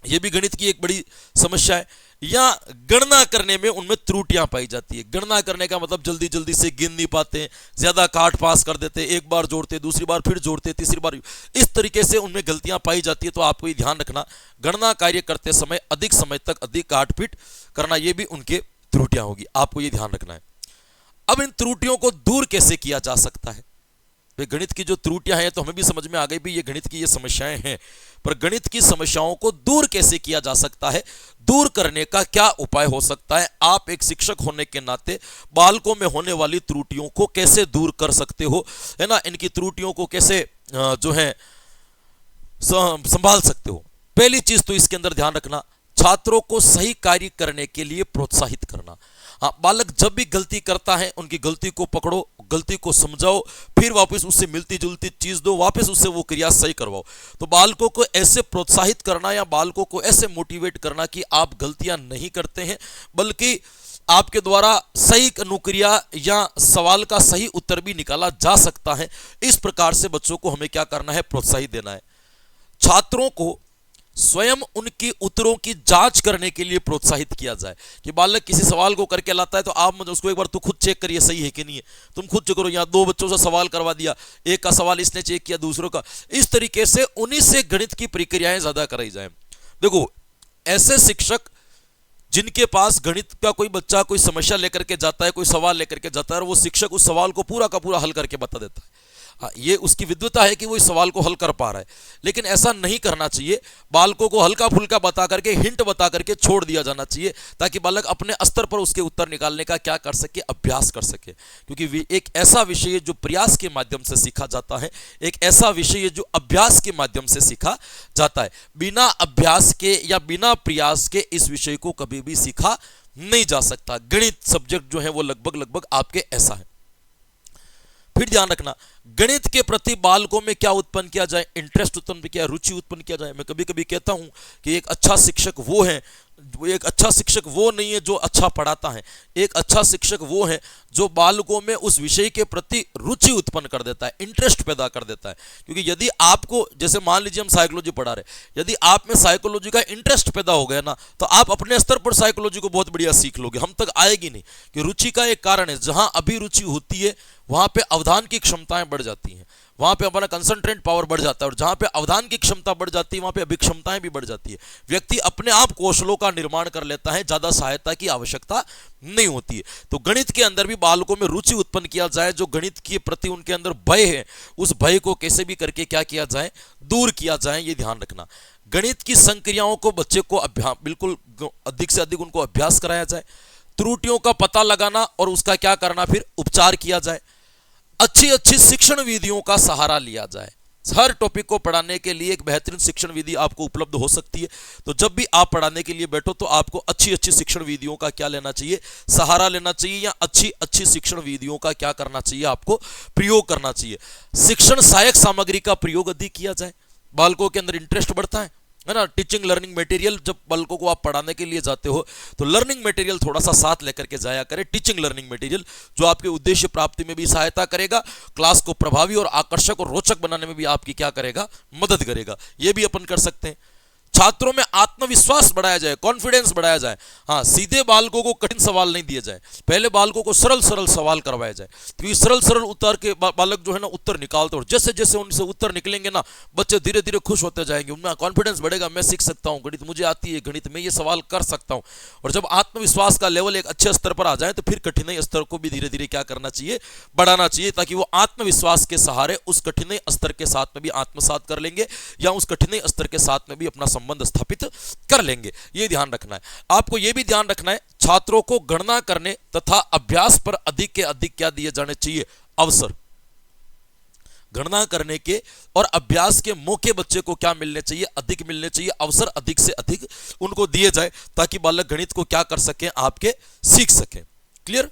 यह भी गणित की एक बड़ी समस्या है। या गणना करने में उनमें त्रुटियां पाई जाती है। गणना करने का मतलब जल्दी जल्दी से गिन नहीं पाते, ज्यादा काट पास कर देते, एक बार जोड़ते, दूसरी बार फिर जोड़ते, तीसरी बार, इस तरीके से उनमें गलतियां पाई जाती है। तो आपको ये ध्यान रखना, गणना कार्य करते समय अधिक समय तक अधिक काटपीट करना, ये भी उनके त्रुटियां होगी, आपको ये ध्यान रखना है। अब इन त्रुटियों को दूर कैसे किया जा सकता है। गणित की जो त्रुटियां हैं तो हमें भी समझ में आ गई भी ये गणित की ये समस्याएं हैं, पर गणित की समस्याओं को दूर कैसे किया जा सकता है, दूर करने का क्या उपाय हो सकता है। आप एक शिक्षक होने के नाते बालकों में होने वाली त्रुटियों को कैसे दूर कर सकते हो, है ना, इनकी त्रुटियों को कैसे जो है संभाल सकते हो। पहली चीज तो इसके अंदर ध्यान रखना, छात्रों को सही कार्य करने के लिए प्रोत्साहित करना। हाँ, बालक जब भी गलती करता है उनकी गलती को पकड़ो, गलती को समझाओ, फिर वापस उससे मिलती जुलती चीज दो, वापस उससे वो क्रिया सही करवाओ। तो बालकों को ऐसे प्रोत्साहित करना या बालकों को ऐसे मोटिवेट करना कि आप गलतियां नहीं करते हैं, बल्कि आपके द्वारा सही अनुक्रिया या सवाल का सही उत्तर भी निकाला जा सकता है। इस प्रकार से बच्चों को हमें क्या करना है, प्रोत्साहित देना है। छात्रों को स्वयं उनकी उत्तरों की जांच करने के लिए प्रोत्साहित किया जाए कि बालक किसी सवाल को करके लाता है तो आप मुझे उसको एक बार तू खुद चेक करिए सही है कि नहीं है, तुम खुद चेक करो। यहाँ दो बच्चों से सवाल करवा दिया, एक का सवाल इसने चेक किया, दूसरों का, इस तरीके से उन्हीं से गणित की प्रक्रियाएं ज्यादा कराई जाए। देखो, ऐसे शिक्षक जिनके पास गणित का कोई बच्चा कोई समस्या लेकर के जाता है, कोई सवाल लेकर के जाता है, और वो शिक्षक उस सवाल को पूरा का पूरा हल करके बता देता है, ये उसकी विद्वता है कि वो इस सवाल को हल कर पा रहा है, लेकिन ऐसा नहीं करना चाहिए। बालकों को हल्का फुल्का बता करके, हिंट बता करके छोड़ दिया जाना चाहिए, ताकि बालक अपने स्तर पर उसके उत्तर निकालने का क्या कर सके, अभ्यास कर सके। क्योंकि एक ऐसा विषय है जो प्रयास के माध्यम से सीखा जाता है, एक ऐसा विषय है जो अभ्यास के माध्यम से सीखा जाता है। बिना अभ्यास के या बिना प्रयास के इस विषय को कभी भी सीखा नहीं जा सकता। गणित सब्जेक्ट जो है वो लगभग आपके ऐसा है। फिर ध्यान रखना, गणित के प्रति बालकों में क्या उत्पन्न किया जाए, इंटरेस्ट उत्पन्न किया, रुचि उत्पन्न किया जाए। मैं कभी कभी कहता हूं कि एक अच्छा शिक्षक वो है, एक अच्छा शिक्षक वो नहीं है जो अच्छा पढ़ाता है, एक अच्छा शिक्षक वो है जो बालकों में उस विषय के प्रति रुचि उत्पन्न कर देता है, इंटरेस्ट पैदा कर देता है। क्योंकि यदि आपको, जैसे मान लीजिए हम साइकोलॉजी पढ़ा रहे, यदि आप में साइकोलॉजी का इंटरेस्ट पैदा हो गया ना, तो आप अपने स्तर पर साइकोलॉजी को बहुत बढ़िया सीख लोगे, हम तक आएगी नहीं। कि रुचि का एक कारण है, जहां अभिरुचि होती है वहां पे अवधान की क्षमताएं बढ़ जाती हैं, वहां पे हमारा कंसंट्रेट पावर बढ़ जाता है, और जहां पे अवधान की क्षमता बढ़ जाती है वहां पे अभिक्षमताएं भी बढ़ जाती है। व्यक्ति अपने आप कौशलों का निर्माण कर लेता है, ज्यादा सहायता की आवश्यकता नहीं होती है। तो गणित के अंदर भी बालकों में रुचि उत्पन्न किया जाए, जो गणित के प्रति उनके अंदर भय है, उस भय को कैसे भी करके क्या किया जाए, दूर किया जाए, ये ध्यान रखना। गणित की संक्रियाओं को बच्चे को अभ्यास, बिल्कुल अधिक से अधिक उनको अभ्यास कराया जाए। त्रुटियों का पता लगाना और उसका क्या करना, फिर उपचार किया जाए। अच्छी अच्छी शिक्षण विधियों का सहारा लिया जाए। हर टॉपिक को पढ़ाने के लिए एक बेहतरीन शिक्षण विधि आपको उपलब्ध हो सकती है। तो जब भी आप पढ़ाने के लिए बैठो तो आपको अच्छी अच्छी शिक्षण विधियों का क्या लेना चाहिए, सहारा लेना चाहिए, या अच्छी अच्छी शिक्षण विधियों का क्या करना चाहिए, आपको प्रयोग करना चाहिए। शिक्षण सहायक सामग्री का प्रयोग अधिक किया जाए, बालकों के अंदर इंटरेस्ट बढ़ता है ना। टीचिंग लर्निंग मटेरियल, जब बालकों को आप पढ़ाने के लिए जाते हो तो लर्निंग मटेरियल थोड़ा सा साथ लेकर के जाया करें। टीचिंग लर्निंग मटेरियल जो आपके उद्देश्य प्राप्ति में भी सहायता करेगा, क्लास को प्रभावी और आकर्षक और रोचक बनाने में भी आपकी क्या करेगा, मदद करेगा। ये भी अपन कर सकते हैं। छात्रों में आत्मविश्वास बढ़ाया जाए, कॉन्फिडेंस बढ़ाया जाए। हाँ, सीधे बालकों को कठिन सवाल नहीं दिए जाए, पहले बालकों को सरल सरल सवाल करवाया जाए, क्योंकि सरल सरल उत्तर के बालक जो है ना उत्तर निकालते, और जैसे जैसे उनसे उत्तर निकलेंगे ना, बच्चे धीरे धीरे खुश होते जाएंगे, उनमें कॉन्फिडेंस बढ़ेगा, मैं सीख सकता हूँ गणित, मुझे आती है गणित, मैं ये सवाल कर सकता हूँ। और जब आत्मविश्वास का लेवल एक अच्छे स्तर पर आ जाए तो फिर कठिनाई स्तर को भी धीरे धीरे क्या करना चाहिए, बढ़ाना चाहिए, ताकि वो आत्मविश्वास के सहारे उस कठिनाई स्तर के साथ में भी आत्मसात कर लेंगे, या उस कठिनाई स्तर के साथ में भी अपना संबंध स्थापित कर लेंगे। ये ध्यान रखना है। आपको ये भी ध्यान रखना है, छात्रों को गणना करने तथा अभ्यास पर अधिक के अधिक क्या दिए जाने चाहिए, अवसर। गणना करने के और अभ्यास के मौके बच्चे को क्या मिलने चाहिए, अधिक मिलने चाहिए, अवसर अधिक से अधिक उनको दिए जाए, ताकि बालक गणित को क्या कर सकें, आपके सीख सकें। क्लियर।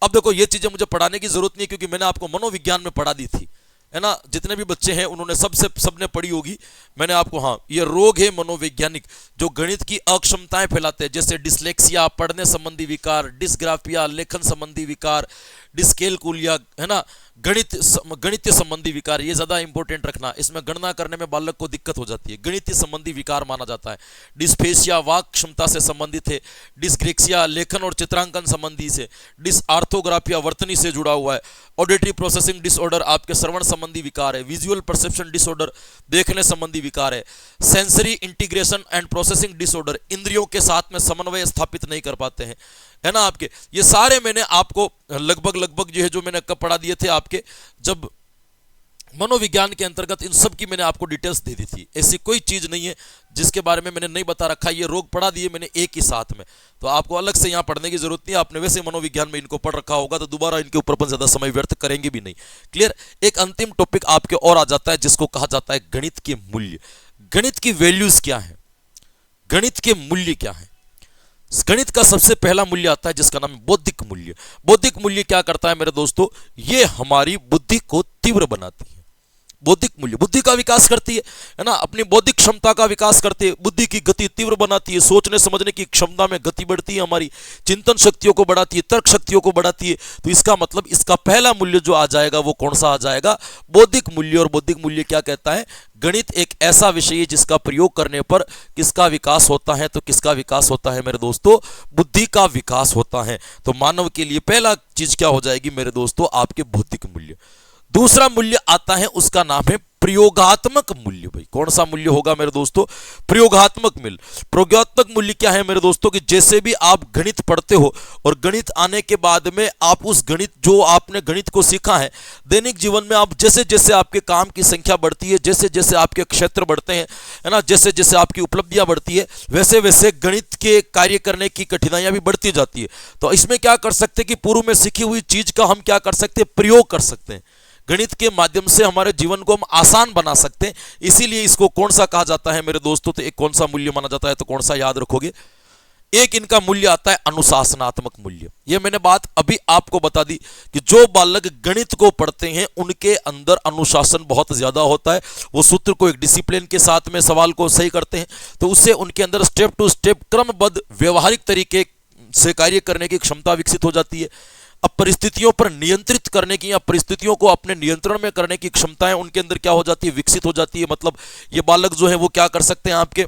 अब देखो, ये चीजें मुझे पढ़ाने की जरूरत नहीं है, क्योंकि मैंने आपको मनोविज्ञान में पढ़ा दी थी, है ना। जितने भी बच्चे हैं उन्होंने सबने पढ़ी होगी, मैंने आपको। हाँ, ये रोग है मनोवैज्ञानिक जो गणित की अक्षमताएं फैलाते हैं, जैसे डिसलेक्सिया, पढ़ने संबंधी विकार, डिस्ग्राफिया, लेखन संबंधी विकार, डिस्कैलकुलिया, है ना, गणितीय संबंधी विकार। ये ज्यादा इंपॉर्टेंट रखना, इसमें गणना करने में बालक को दिक्कत हो जाती है, गणितीय संबंधी विकार माना जाता है। डिस्फेसिया वाक क्षमता से संबंधित है, डिस्ग्रेक्सिया लेखन और चित्रांकन संबंधी से, डिसआर्थोग्राफिया वर्तनी से जुड़ा हुआ है, ऑडिटरी प्रोसेसिंग डिसऑर्डर आपके श्रवण संबंधी विकार है, विजुअल परसेप्शन डिसऑर्डर देखने संबंधी विकार है, sensory integration and processing disorder इंद्रियों के साथ में समन्वय स्थापित नहीं कर पाते हैं, है ना। आपके ये सारे मैंने आपको लगभग जो है, जो मैंने कब पढ़ा दिए थे आपके, जब मनोविज्ञान के अंतर्गत, इन सब की मैंने आपको डिटेल्स दे दी थी। ऐसी कोई चीज नहीं है जिसके बारे में मैंने नहीं बता रखा। ये रोग पढ़ा दिए मैंने एक ही साथ में, तो आपको अलग से यहाँ पढ़ने की जरूरत नहीं है। आपने वैसे मनोविज्ञान में इनको पढ़ रखा होगा, तो दोबारा इनके ऊपर अपन ज्यादा समय व्यर्थ करेंगे भी नहीं। क्लियर। एक अंतिम टॉपिक आपके और आ जाता है, जिसको कहा जाता है गणित के मूल्य। गणित की वैल्यूज क्या है, गणित के मूल्य क्या है। गणित का सबसे पहला मूल्य आता है जिसका नाम है बौद्धिक मूल्य। बौद्धिक मूल्य क्या करता है मेरे दोस्तों, ये हमारी बुद्धि को तीव्र बनाती है। बौद्धिक मूल्य बुद्धि का विकास करती है ना, अपनी बौद्धिक क्षमता का विकास करती है, बुद्धि की गति तीव्र बनाती है, सोचने समझने की क्षमता में गति बढ़ती है, हमारी चिंतन शक्तियों को बढ़ाती है, तर्क शक्तियों को बढ़ाती है। तो इसका मतलब इसका पहला मूल्य जो आ जाएगा वो कौन सा आ जाएगा, बौद्धिक मूल्य। और बौद्धिक मूल्य क्या कहता है, गणित एक ऐसा विषय है जिसका प्रयोग करने पर किसका विकास होता है, तो किसका विकास होता है मेरे दोस्तों, बुद्धि का विकास होता है। तो मानव के लिए पहला चीज क्या हो जाएगी मेरे दोस्तों, आपके बौद्धिक मूल्य। दूसरा मूल्य आता है, उसका नाम है प्रयोगात्मक मूल्य। भाई कौन सा मूल्य होगा मेरे दोस्तों? प्रयोगात्मक मूल्य। प्रयोगात्मक मूल्य क्या है मेरे दोस्तों? कि जैसे भी आप गणित पढ़ते हो और गणित आने के बाद में आप उस गणित, जो आपने गणित को सीखा है, दैनिक जीवन में आप जैसे जैसे आपके काम की संख्या बढ़ती है, जैसे जैसे आपके क्षेत्र बढ़ते हैं, है ना, जैसे जैसे आपकी उपलब्धियां बढ़ती है, वैसे वैसे गणित के कार्य करने की कठिनाइयां भी बढ़ती जाती है। तो इसमें क्या कर सकते हैं कि पूर्व में सीखी हुई चीज का हम क्या कर सकते हैं? प्रयोग कर सकते हैं। गणित के माध्यम से हमारे जीवन को हम आसान बना सकते हैं। इसीलिए इसको कौन सा कहा जाता है मेरे दोस्तों? तो एक कौन सा मूल्य माना जाता है? तो कौन सा याद रखोगे? एक इनका मूल्य आता है अनुशासनात्मक मूल्य। यह मैंने बात अभी आपको बता दी कि जो बालक गणित को पढ़ते हैं उनके अंदर अनुशासन बहुत ज्यादा होता है। वो सूत्र को एक डिसिप्लिन के साथ में सवाल को सही करते हैं, तो उससे उनके अंदर स्टेप टू स्टेप क्रमबद्ध व्यवहारिक तरीके से कार्य करने की क्षमता विकसित हो जाती है। अब परिस्थितियों पर नियंत्रित करने की या परिस्थितियों को अपने नियंत्रण में करने की क्षमताएं उनके अंदर क्या हो जाती है? विकसित हो जाती है। मतलब ये बालक जो है वो क्या कर सकते हैं? आपके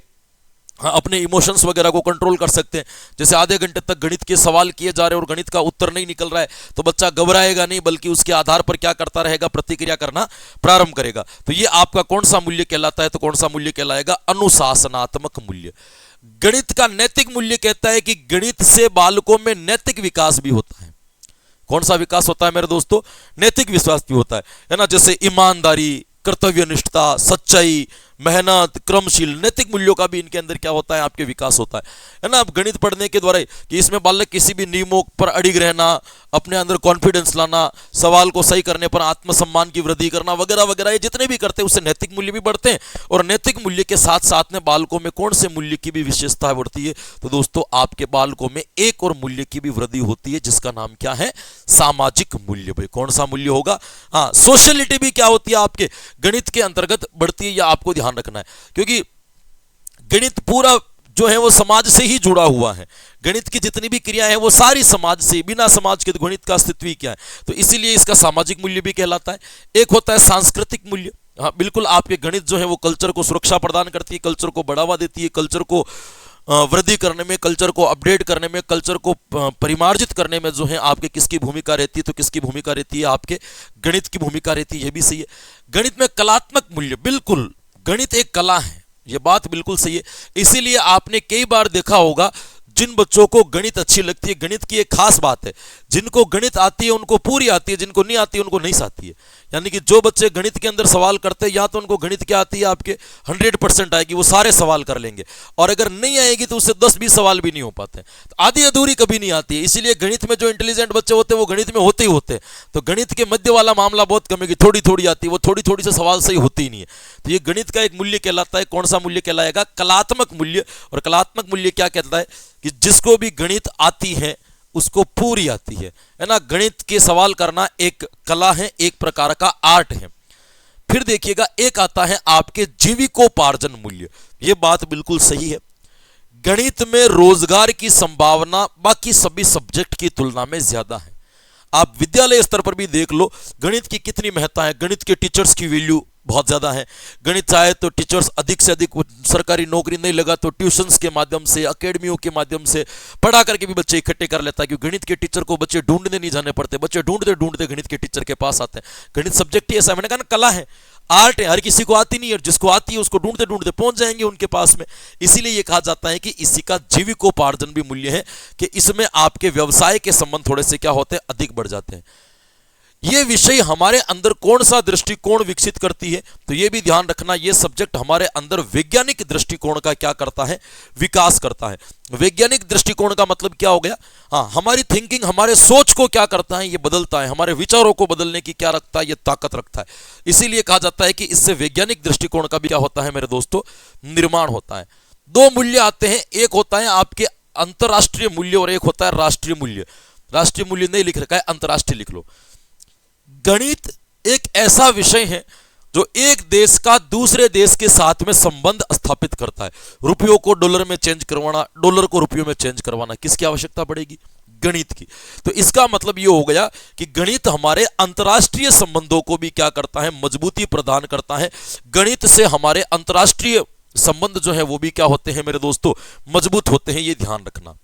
अपने इमोशंस वगैरह को कंट्रोल कर सकते हैं। जैसे आधे घंटे तक गणित के सवाल किए जा रहे हैं और गणित का उत्तर नहीं निकल रहा है, तो बच्चा घबराएगा नहीं, बल्कि उसके आधार पर क्या करता रहेगा? प्रतिक्रिया करना प्रारंभ करेगा। तो ये आपका कौन सा मूल्य कहलाता है? तो कौन सा मूल्य कहलाएगा? अनुशासनात्मक मूल्य। गणित का नैतिक मूल्य कहता है कि गणित से बालकों में नैतिक विकास भी होता है। कौन सा विकास होता है मेरे दोस्तों? नैतिक विश्वास भी होता है ना। जैसे ईमानदारी, कर्तव्यनिष्ठता, सच्चाई, मेहनत, क्रमशील, नैतिक मूल्यों का भी इनके अंदर क्या होता है? आपके विकास होता है ना। अब गणित पढ़ने के द्वारा कि इसमें बालक किसी भी नियमों पर अड़िग रहना, अपने अंदर कॉन्फिडेंस लाना, सवाल को सही करने पर आत्मसम्मान की वृद्धि करना वगैरह वगैरह, ये जितने भी करते हैं उससे नैतिक मूल्य भी बढ़ते हैं। और नैतिक मूल्य के साथ साथ में बालकों में कौन से मूल्य की भी विशेषता बढ़ती है? तो दोस्तों आपके बालकों में एक और मूल्य की भी वृद्धि होती है, जिसका नाम क्या है? सामाजिक मूल्य। भाई कौन सा मूल्य होगा? हाँ, सोशलिटी भी क्या होती है आपके गणित के अंतर्गत बढ़ती है, या आपको ध्यान रखना है, क्योंकि गणित पूरा जो है वो समाज से ही जुड़ा हुआ है। गणित की जितनी भी क्रियाएं हैं वो सारी समाज से, बिना समाज के तो गणित का अस्तित्व ही क्या है? तो इसीलिए इसका सामाजिक मूल्य भी कहलाता है। एक होता है सांस्कृतिक मूल्य। हाँ बिल्कुल, आपके गणित जो है वो कल्चर को सुरक्षा प्रदान करती है, कल्चर को बढ़ावा देती है, कल्चर को वृद्धि करने में, कल्चर को अपडेट करने में, कल्चर को परिमार्जित करने में जो है आपके किसकी भूमिका रहती है? तो किसकी भूमिका रहती है? आपके गणित की भूमिका रहती है। यह भी सही है। गणित में कलात्मक मूल्य, बिल्कुल गणित एक कला है, यह बात बिल्कुल सही है। इसीलिए आपने कई बार देखा होगा जिन बच्चों को गणित अच्छी लगती है, गणित की एक खास बात है, जिनको गणित आती है उनको पूरी आती है, जिनको नहीं आती है उनको नहीं आती है। यानी कि जो बच्चे गणित के अंदर सवाल करते हैं, या तो उनको गणित क्या आती है? आपके 100% आएगी, वो सारे सवाल कर लेंगे, और अगर नहीं आएगी तो उससे 10-20 सवाल भी नहीं हो पाते, तो आधी अधूरी कभी नहीं आती है। इसीलिए गणित में जो इंटेलिजेंट बच्चे होते हैं वो गणित में होते ही होते हैं। तो गणित के मध्य वाला मामला बहुत कम है कि थोड़ी थोड़ी आती है, वो थोड़ी थोड़ी से सवाल सही होती ही नहीं है। तो ये गणित का एक मूल्य कहलाता है। कौन सा मूल्य कहलाएगा? कलात्मक मूल्य। और कलात्मक मूल्य क्या कहता है? कि जिसको भी गणित आती है उसको पूरी आती है ना। गणित के सवाल करना एक कला है, एक प्रकार का आर्ट है। फिर देखिएगा एक आता है आपके जीविकोपार्जन मूल्य। यह बात बिल्कुल सही है। गणित में रोजगार की संभावना बाकी सभी सब्जेक्ट की तुलना में ज्यादा है। आप विद्यालय स्तर पर भी देख लो गणित की कितनी महत्ता है। गणित के टीचर्स की वैल्यू बहुत ज्यादा है। गणित चाहे तो टीचर्स अधिक से अधिक, सरकारी नौकरी नहीं लगा तो ट्यूशंस के माध्यम से, अकेडमियों के माध्यम से पढ़ा करके भी बच्चे इकट्ठे कर लेता है, क्योंकि गणित के टीचर को बच्चे ढूंढने नहीं जाने पड़ते, बच्चे ढूंढते ढूंढते गणित के टीचर के पास आते हैं। गणित सब्जेक्ट ही ऐसा, मैंने कहा ना, कला है, आर्ट है। हर किसी को आती नहीं है, जिसको आती है उसको ढूंढते ढूंढते पहुंच जाएंगे उनके पास में। इसीलिए यह कहा जाता है कि इसी का जीविकोपार्जन भी मूल्य है, कि इसमें आपके व्यवसाय के संबंध थोड़े से क्या होते हैं? अधिक बढ़ जाते हैं। ये विषय हमारे अंदर कौन सा दृष्टिकोण विकसित करती है? तो ये भी ध्यान रखना, ये सब्जेक्ट हमारे अंदर वैज्ञानिक दृष्टिकोण का क्या करता है? विकास करता है। वैज्ञानिक दृष्टिकोण का मतलब क्या हो गया? हाँ, हमारी थिंकिंग, हमारे सोच को क्या करता है? ये बदलता है। हमारे विचारों को बदलने की क्या रखता है? ये ताकत रखता है। इसीलिए कहा जाता है कि इससे वैज्ञानिक दृष्टिकोण का भी क्या होता है मेरे दोस्तों? निर्माण होता है। दो मूल्य आते हैं, एक होता है आपके अंतरराष्ट्रीय मूल्य और एक होता है राष्ट्रीय मूल्य। राष्ट्रीय मूल्य नहीं लिख रखा है, अंतरराष्ट्रीय लिख लो। गणित एक ऐसा विषय है जो एक देश का दूसरे देश के साथ में संबंध स्थापित करता है। रुपयों को डॉलर में चेंज करवाना, डॉलर को रुपयों में चेंज करवाना, किसकी आवश्यकता पड़ेगी? गणित की। तो इसका मतलब यह हो गया कि गणित हमारे अंतरराष्ट्रीय संबंधों को भी क्या करता है? मजबूती प्रदान करता है। गणित से हमारे अंतरराष्ट्रीय संबंध जो है वो भी क्या होते हैं मेरे दोस्तों? मजबूत होते हैं। ये ध्यान रखना।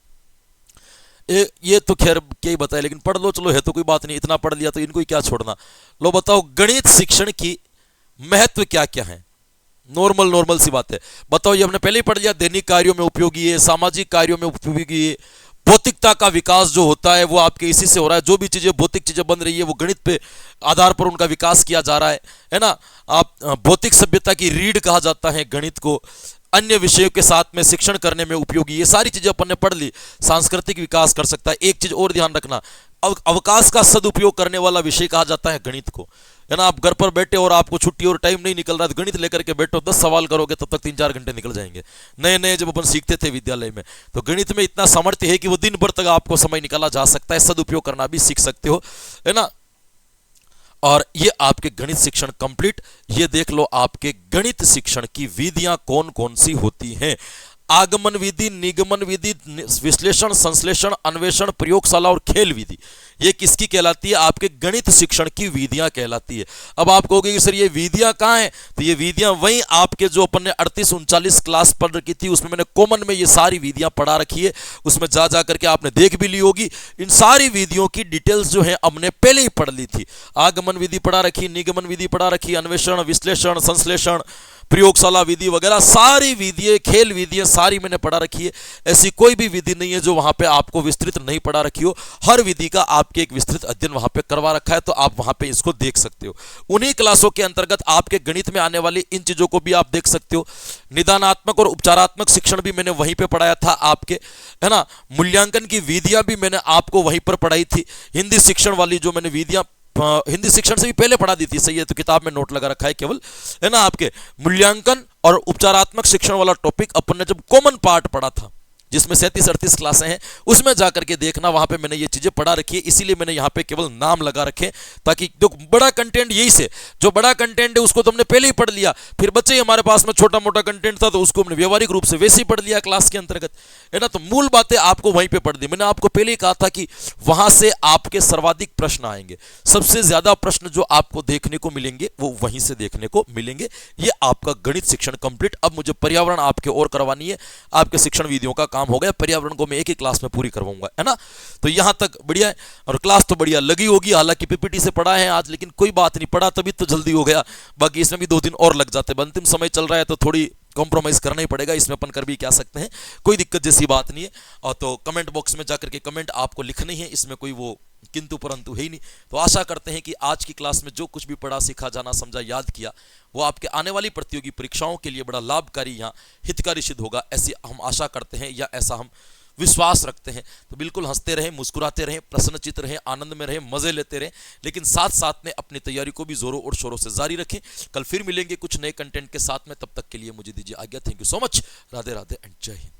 ये तो खैर क्या ही बताए, लेकिन पढ़ लो चलो, है तो कोई बात नहीं, इतना पढ़ लिया तो इनको ही क्या छोड़ना। लो बताओ गणित शिक्षण की महत्व क्या क्या है। नॉर्मल नॉर्मल सी बात है, बताओ। ये हमने पहले ही पढ़ लिया, दैनिक कार्यों में उपयोगी है, सामाजिक कार्यों में उपयोगी है, भौतिकता का विकास जो होता है वो आपके इसी से हो रहा है। जो भी चीजें भौतिक चीजें बन रही है वो गणित पे आधार पर उनका विकास किया जा रहा है ना। आप भौतिक सभ्यता की रीढ़ कहा जाता है गणित को, अन्य विषयों के साथ में शिक्षण करने में उपयोगी, ये सारी चीजें अपन ने पढ़ ली। सांस्कृतिक विकास कर सकता है। एक चीज और ध्यान रखना, अवकाश का सदुपयोग करने वाला विषय कहा जाता है गणित को, है ना। आप घर पर बैठे और आपको छुट्टी और टाइम नहीं निकल रहा तो गणित लेकर के बैठो, 10 सवाल करोगे तब तक 3-4 घंटे निकल जाएंगे। नए नए जब अपन सीखते थे विद्यालय में, तो गणित में इतना सामर्थ्य है कि वो दिन भर तक आपको समय निकाला जा सकता है, सदुपयोग करना भी सीख सकते हो, है ना। और ये आपके गणित शिक्षण कंप्लीट। ये देख लो आपके गणित शिक्षण की विधियां कौन कौन सी होती हैं। आगमन विधि, निगमन विधि, विश्लेषण, संश्लेषण, अन्वेषण, प्रयोगशाला और खेल विधि, ये किसकी कहलाती है? आपके गणित शिक्षण की विधियां कहलाती है। अब आप कहोगे कि सर ये विधियां कहाँ हैं? तो ये विधियां वही आपके जो अपन ने 38-39 क्लास पढ़ रखी थी, उसमें मैंने कॉमन में ये सारी विधियां पढ़ा रखी है, उसमें जा जा करके आपने देख भी ली होगी। इन सारी विधियों की डिटेल्स जो है हमने पहले ही पढ़ ली थी। आगमन विधि पढ़ा रखी, निगमन विधि पढ़ा रखी, अन्वेषण, विश्लेषण, संश्लेषण, प्रयोगशाला विधि वगैरह सारी विधियां, खेल विधियां सारी मैंने पढ़ा रखी है। ऐसी कोई भी विधि नहीं है जो वहां पे आपको विस्तृत नहीं पढ़ा रखी हो। हर विधि का आपके एक विस्तृत अध्ययन वहां पे करवा रखा है, तो आप वहां पे इसको देख सकते हो। उन्हीं क्लासों के अंतर्गत आपके गणित में आने वाली इन चीजों को भी आप देख सकते हो। निदानात्मक और उपचारात्मक शिक्षण भी मैंने वहीं पे पढ़ाया था आपके, है ना। मूल्यांकन की विधियां भी मैंने आपको वहीं पर पढ़ाई थी। हिंदी शिक्षण वाली जो मैंने विधियां हिंदी शिक्षण से भी पहले पढ़ा दी थी, सही है, तो किताब में नोट लगा रखा है केवल, है ना। आपके मूल्यांकन और उपचारात्मक शिक्षण वाला टॉपिक अपन ने जब कॉमन पार्ट पढ़ा था, जिसमें 37-38 क्लासें हैं, उसमें जाकर के देखना, वहां पे मैंने ये चीजें पढ़ा रखी है। इसीलिए मैंने यहाँ पे केवल नाम लगा रखे, ताकि जो बड़ा कंटेंट यही से, जो बड़ा कंटेंट है उसको तो हमने पहले ही पढ़ लिया, फिर बच्चे ही हमारे पास में छोटा मोटा कंटेंट था तो उसको हमने व्यवहारिक रूप से वैसे ही पढ़ लिया क्लास के अंतर्गत, है ना। तो मूल बातें आपको वहीं पे पढ़ दी। मैंने आपको पहले ही कहा था कि वहां से आपके सर्वाधिक प्रश्न आएंगे, सबसे ज्यादा प्रश्न जो आपको देखने को मिलेंगे वो वहीं से देखने को मिलेंगे। ये आपका गणित शिक्षण कंप्लीट। अब मुझे पर्यावरण आपके और करवानी है, आपके शिक्षण विधियों का काम हो गया। पर्यावरण को मैं एक ही क्लास में पूरी करवाऊंगा, है ना। तो यहां तक बढ़िया है, और क्लास तो बढ़िया लगी होगी। हालांकि पीपीटी से पढ़ा है आज, लेकिन कोई बात नहीं, पढ़ा तभी तो जल्दी हो गया, बाकी इसमें भी 2 दिन और लग जाते। अंतिम समय चल रहा है तो थोड़ी कॉम्प्रोमाइज करना ही पड़ेगा, इसमें अपन कर भी क्या सकते हैं, कोई दिक्कत जैसी बात नहीं है। और तो कमेंट बॉक्स में जाकर के कमेंट आपको लिखने ही है, इसमें कोई वो किंतु परंतु है ही नहीं। तो आशा करते हैं कि आज की क्लास में जो कुछ भी पढ़ा, सीखा, जाना, समझा, याद किया, वो आपके आने वाली प्रतियोगी परीक्षाओं के लिए बड़ा लाभकारी, यहाँ हितकारी सिद्ध होगा, ऐसी हम आशा करते हैं, या ऐसा हम विश्वास रखते हैं। तो बिल्कुल हंसते रहें, मुस्कुराते रहें, प्रसन्नचित्त रहें, आनंद में रहें, मजे लेते रहें, लेकिन साथ साथ में अपनी तैयारी को भी जोरों और शोरों से जारी रखें। कल फिर मिलेंगे कुछ नए कंटेंट के साथ में, तब तक के लिए मुझे दीजिए आज्ञा। Thank you so much. Radhe Radhe and जय हिंद।